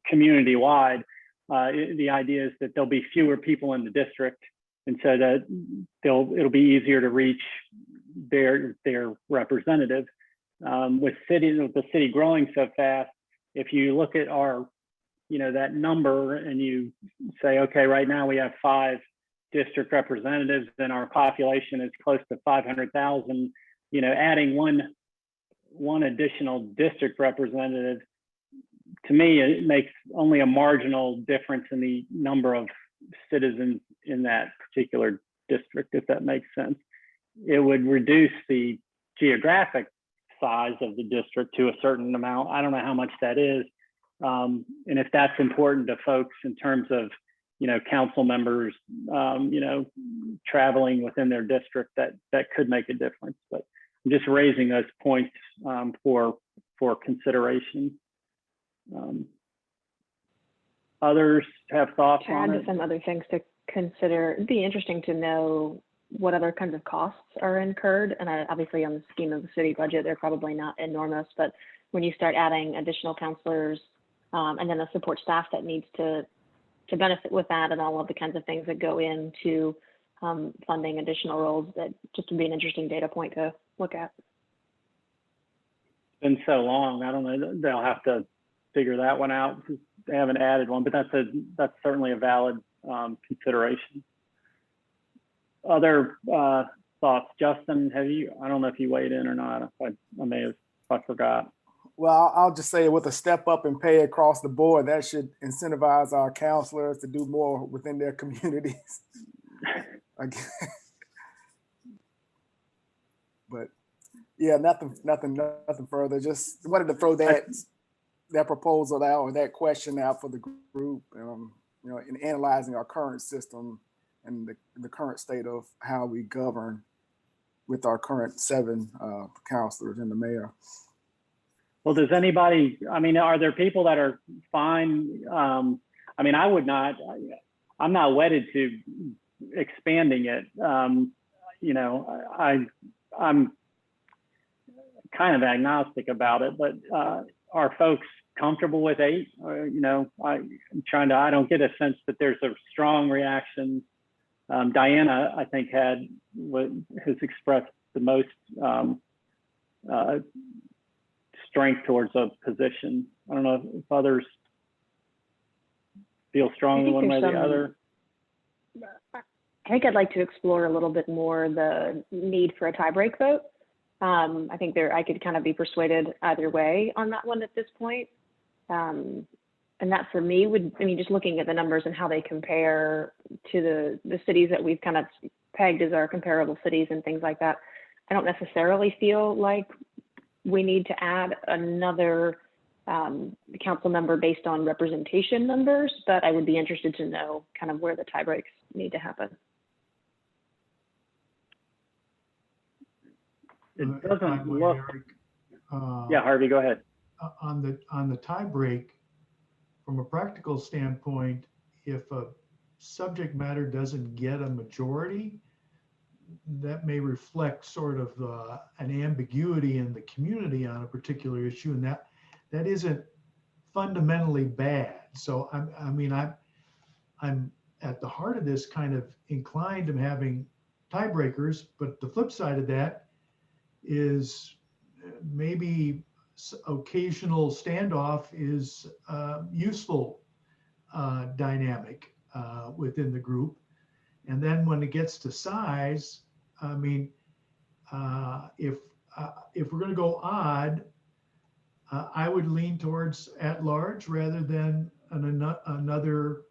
[SPEAKER 1] community-wide. The idea is that there'll be fewer people in the district, and so that it'll be easier to reach their representative. With the city growing so fast, if you look at our, that number and you say, okay, right now we have 5 district representatives and our population is close to 500,000, adding one additional district representative, to me, it makes only a marginal difference in the number of citizens in that particular district, if that makes sense. It would reduce the geographic size of the district to a certain amount. I don't know how much that is. And if that's important to folks in terms of, council members, traveling within their district, that could make a difference. But I'm just raising those points for consideration. Others have thoughts on it?
[SPEAKER 8] Some other things to consider. It'd be interesting to know what other kinds of costs are incurred. And obviously on the scheme of the city budget, they're probably not enormous, but when you start adding additional counselors and then the support staff that needs to benefit with that, and all of the kinds of things that go into funding additional roles, that just would be an interesting data point to look at.
[SPEAKER 1] It's been so long, I don't know, they'll have to figure that one out. They haven't added one, but that's certainly a valid consideration. Other thoughts? Justin, I don't know if you weighed in or not. I forgot.
[SPEAKER 7] Well, I'll just say, with a step up in pay across the board, that should incentivize our counselors to do more within their communities. But yeah, nothing further. Just wanted to throw that proposal out, or that question out for the group, in analyzing our current system and the current state of how we govern with our current 7 counselors and the mayor.
[SPEAKER 1] Well, does anybody, are there people that are fine? I'm not wedded to expanding it. I'm kind of agnostic about it, but are folks comfortable with 8? I don't get a sense that there's a strong reaction. Diana, I think, has expressed the most strength towards a position. I don't know if others feel strongly one way or the other.
[SPEAKER 8] I think I'd like to explore a little bit more the need for a tie-break vote. I think I could kind of be persuaded either way on that one at this point. And that for me just looking at the numbers and how they compare to the cities that we've kind of pegged as our comparable cities and things like that, I don't necessarily feel like we need to add another council member based on representation numbers, but I would be interested to know kind of where the tie breaks need to happen.
[SPEAKER 1] It doesn't look.
[SPEAKER 6] Eric,
[SPEAKER 1] yeah, Harvey, go ahead.
[SPEAKER 6] On the tie break, from a practical standpoint, if a subject matter doesn't get a majority, that may reflect sort of an ambiguity in the community on a particular issue, and that isn't fundamentally bad. So I'm at the heart of this kind of inclined to having tiebreakers, but the flip side of that is maybe occasional standoff is useful dynamic within the group. And then when it gets to size, if we're going to go odd, I would lean towards at large rather than another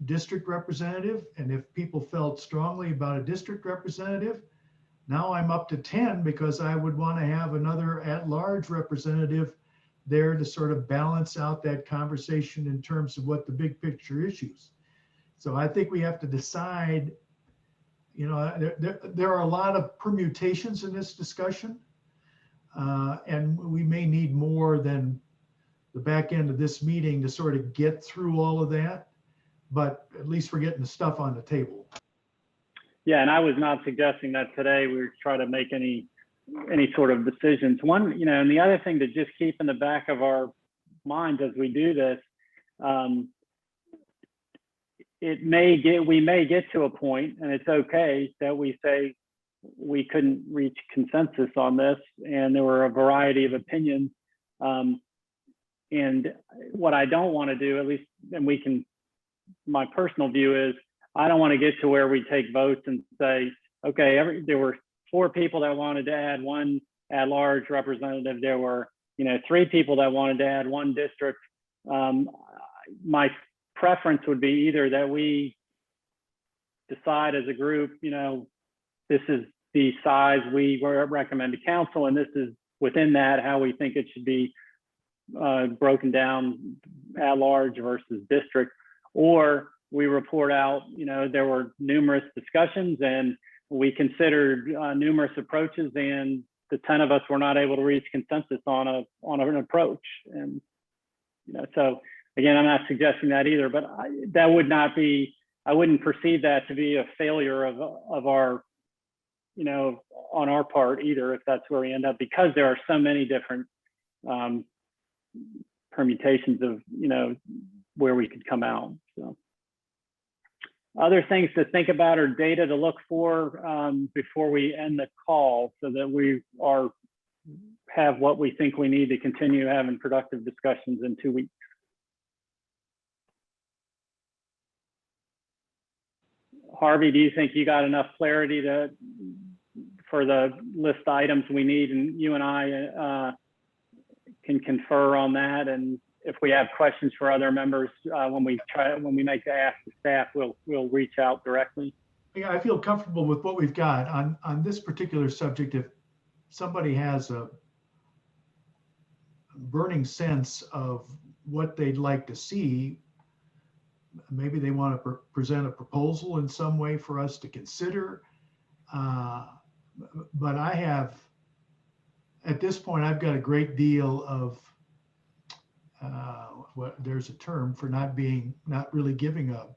[SPEAKER 6] district representative. And if people felt strongly about a district representative, now I'm up to 10 because I would want to have another at-large representative there to sort of balance out that conversation in terms of what the big picture issues. So I think we have to decide, you know, there are a lot of permutations in this discussion. And we may need more than the back end of this meeting to sort of get through all of that. But at least we're getting the stuff on the table.
[SPEAKER 1] Yeah, and I was not suggesting that today we try to make any sort of decisions. One, you know, and the other thing to just keep in the back of our minds as we do this, we may get to a point, and it's okay, that we say we couldn't reach consensus on this, and there were a variety of opinions. And what I don't want to do, at least, and we can, my personal view is, I don't want to get to where we take votes and say, okay, there were 4 people that wanted to add 1 at-large representative. There were, you know, 3 people that wanted to add 1 district. My preference would be either that we decide as a group, you know, this is the size we recommend to council, and this is within that how we think it should be broken down at-large versus district, or we report out, you know, there were numerous discussions and we considered numerous approaches, and the 10 of us were not able to reach consensus on an approach. And, you know, so again, I'm not suggesting that either, but that would not be, I wouldn't perceive that to be a failure of our, you know, on our part either, if that's where we end up, because there are so many different permutations of, you know, where we could come out. So other things to think about or data to look for before we end the call, so that we have what we think we need to continue having productive discussions in 2 weeks. Harvey, do you think you got enough clarity for the list items we need, and you and I can confer on that? And if we have questions for other members, when we make the ask to staff, we'll reach out directly.
[SPEAKER 6] Yeah, I feel comfortable with what we've got on this particular subject. If somebody has a burning sense of what they'd like to see, maybe they want to present a proposal in some way for us to consider. But I have, at this point, I've got a great deal of there's a term for not really giving a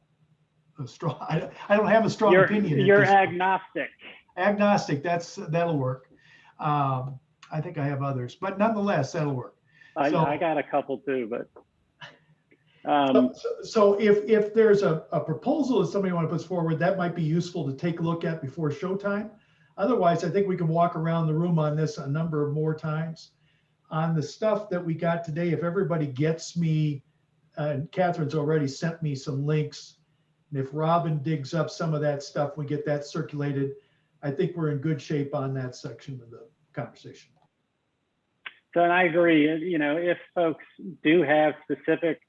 [SPEAKER 6] strong, I don't have a strong opinion.
[SPEAKER 1] You're agnostic.
[SPEAKER 6] Agnostic, that'll work. I think I have others, but nonetheless, that'll work.
[SPEAKER 1] I got a couple too, but.
[SPEAKER 6] So if there's a proposal that somebody want to put forward, that might be useful to take a look at before showtime. Otherwise, I think we can walk around the room on this a number of more times. On the stuff that we got today, if everybody gets me, and Catherine's already sent me some links, and if Robin digs up some of that stuff, we get that circulated, I think we're in good shape on that section of the conversation.
[SPEAKER 1] So, and I agree, you know, if folks do have specific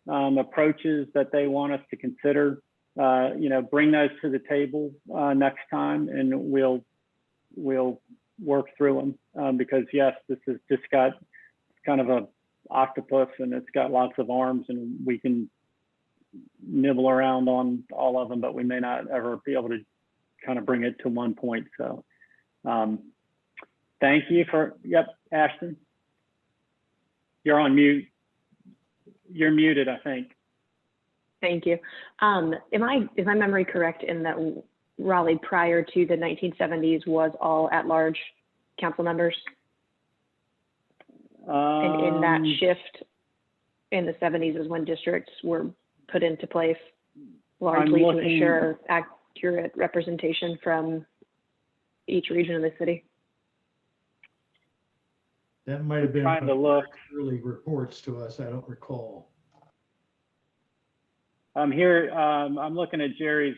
[SPEAKER 1] approaches that they want us to consider, you know, bring those to the table next time, and we'll work through them, because yes, this has just got kind of a octopus, and it's got lots of arms, and we can nibble around on all of them, but we may not ever be able to kind of bring it to one point. So thank you for, yep, Ashton, you're on mute. You're muted, I think.
[SPEAKER 8] Thank you. Is my memory correct in that Raleigh prior to the 1970s was all at-large council members? And in that shift in the 70s is when districts were put into place, largely to ensure accurate representation from each region of the city.
[SPEAKER 6] That might have been
[SPEAKER 1] trying to look.
[SPEAKER 6] Early reports to us. I don't recall.
[SPEAKER 1] I'm here. I'm looking at Jerry's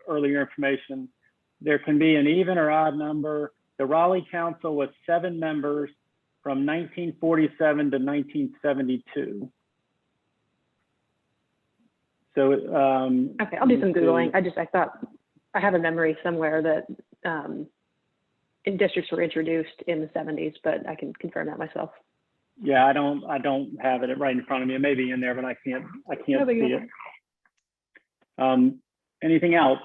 [SPEAKER 1] earlier information. There can be an even or odd number. The Raleigh Council was 7 members from 1947 to 1972. So,
[SPEAKER 8] Okay, I'll do some Googling. I thought, I have a memory somewhere that in districts were introduced in the 70s, but I can confirm that myself.
[SPEAKER 1] yeah, I don't have it right in front of me. It may be in there, but I can't
[SPEAKER 8] No big
[SPEAKER 1] see
[SPEAKER 8] deal.
[SPEAKER 1] it. Anything else?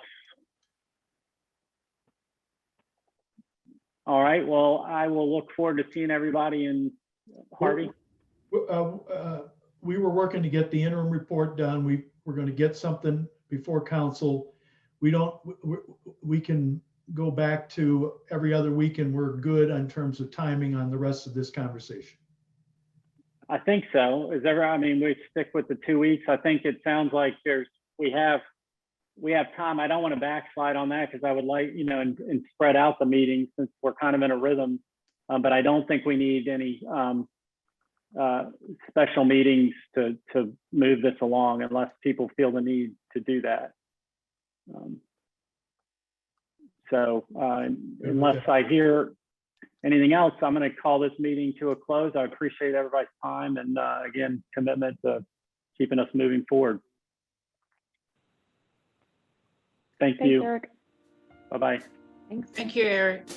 [SPEAKER 1] All right, well, I will look forward to seeing everybody in Harvey.
[SPEAKER 6] We were working to get the interim report done. We're going to get something before council. We can go back to every other week and we're good in terms of timing on the rest of this conversation.
[SPEAKER 1] I think so. I mean, we stick with the 2 weeks. I think it sounds like we have time. I don't want to backslide on that because I would like, and spread out the meetings since we're kind of in a rhythm. But I don't think we need any special meetings to move this along unless people feel the need to do that. Unless I hear anything else, I'm going to call this meeting to a close. I appreciate everybody's time and again, commitment to keeping us moving forward. Thank
[SPEAKER 8] Thanks,
[SPEAKER 1] you.
[SPEAKER 8] Eric.
[SPEAKER 1] Bye-bye.
[SPEAKER 5] Thanks.
[SPEAKER 9] Thank you, Eric.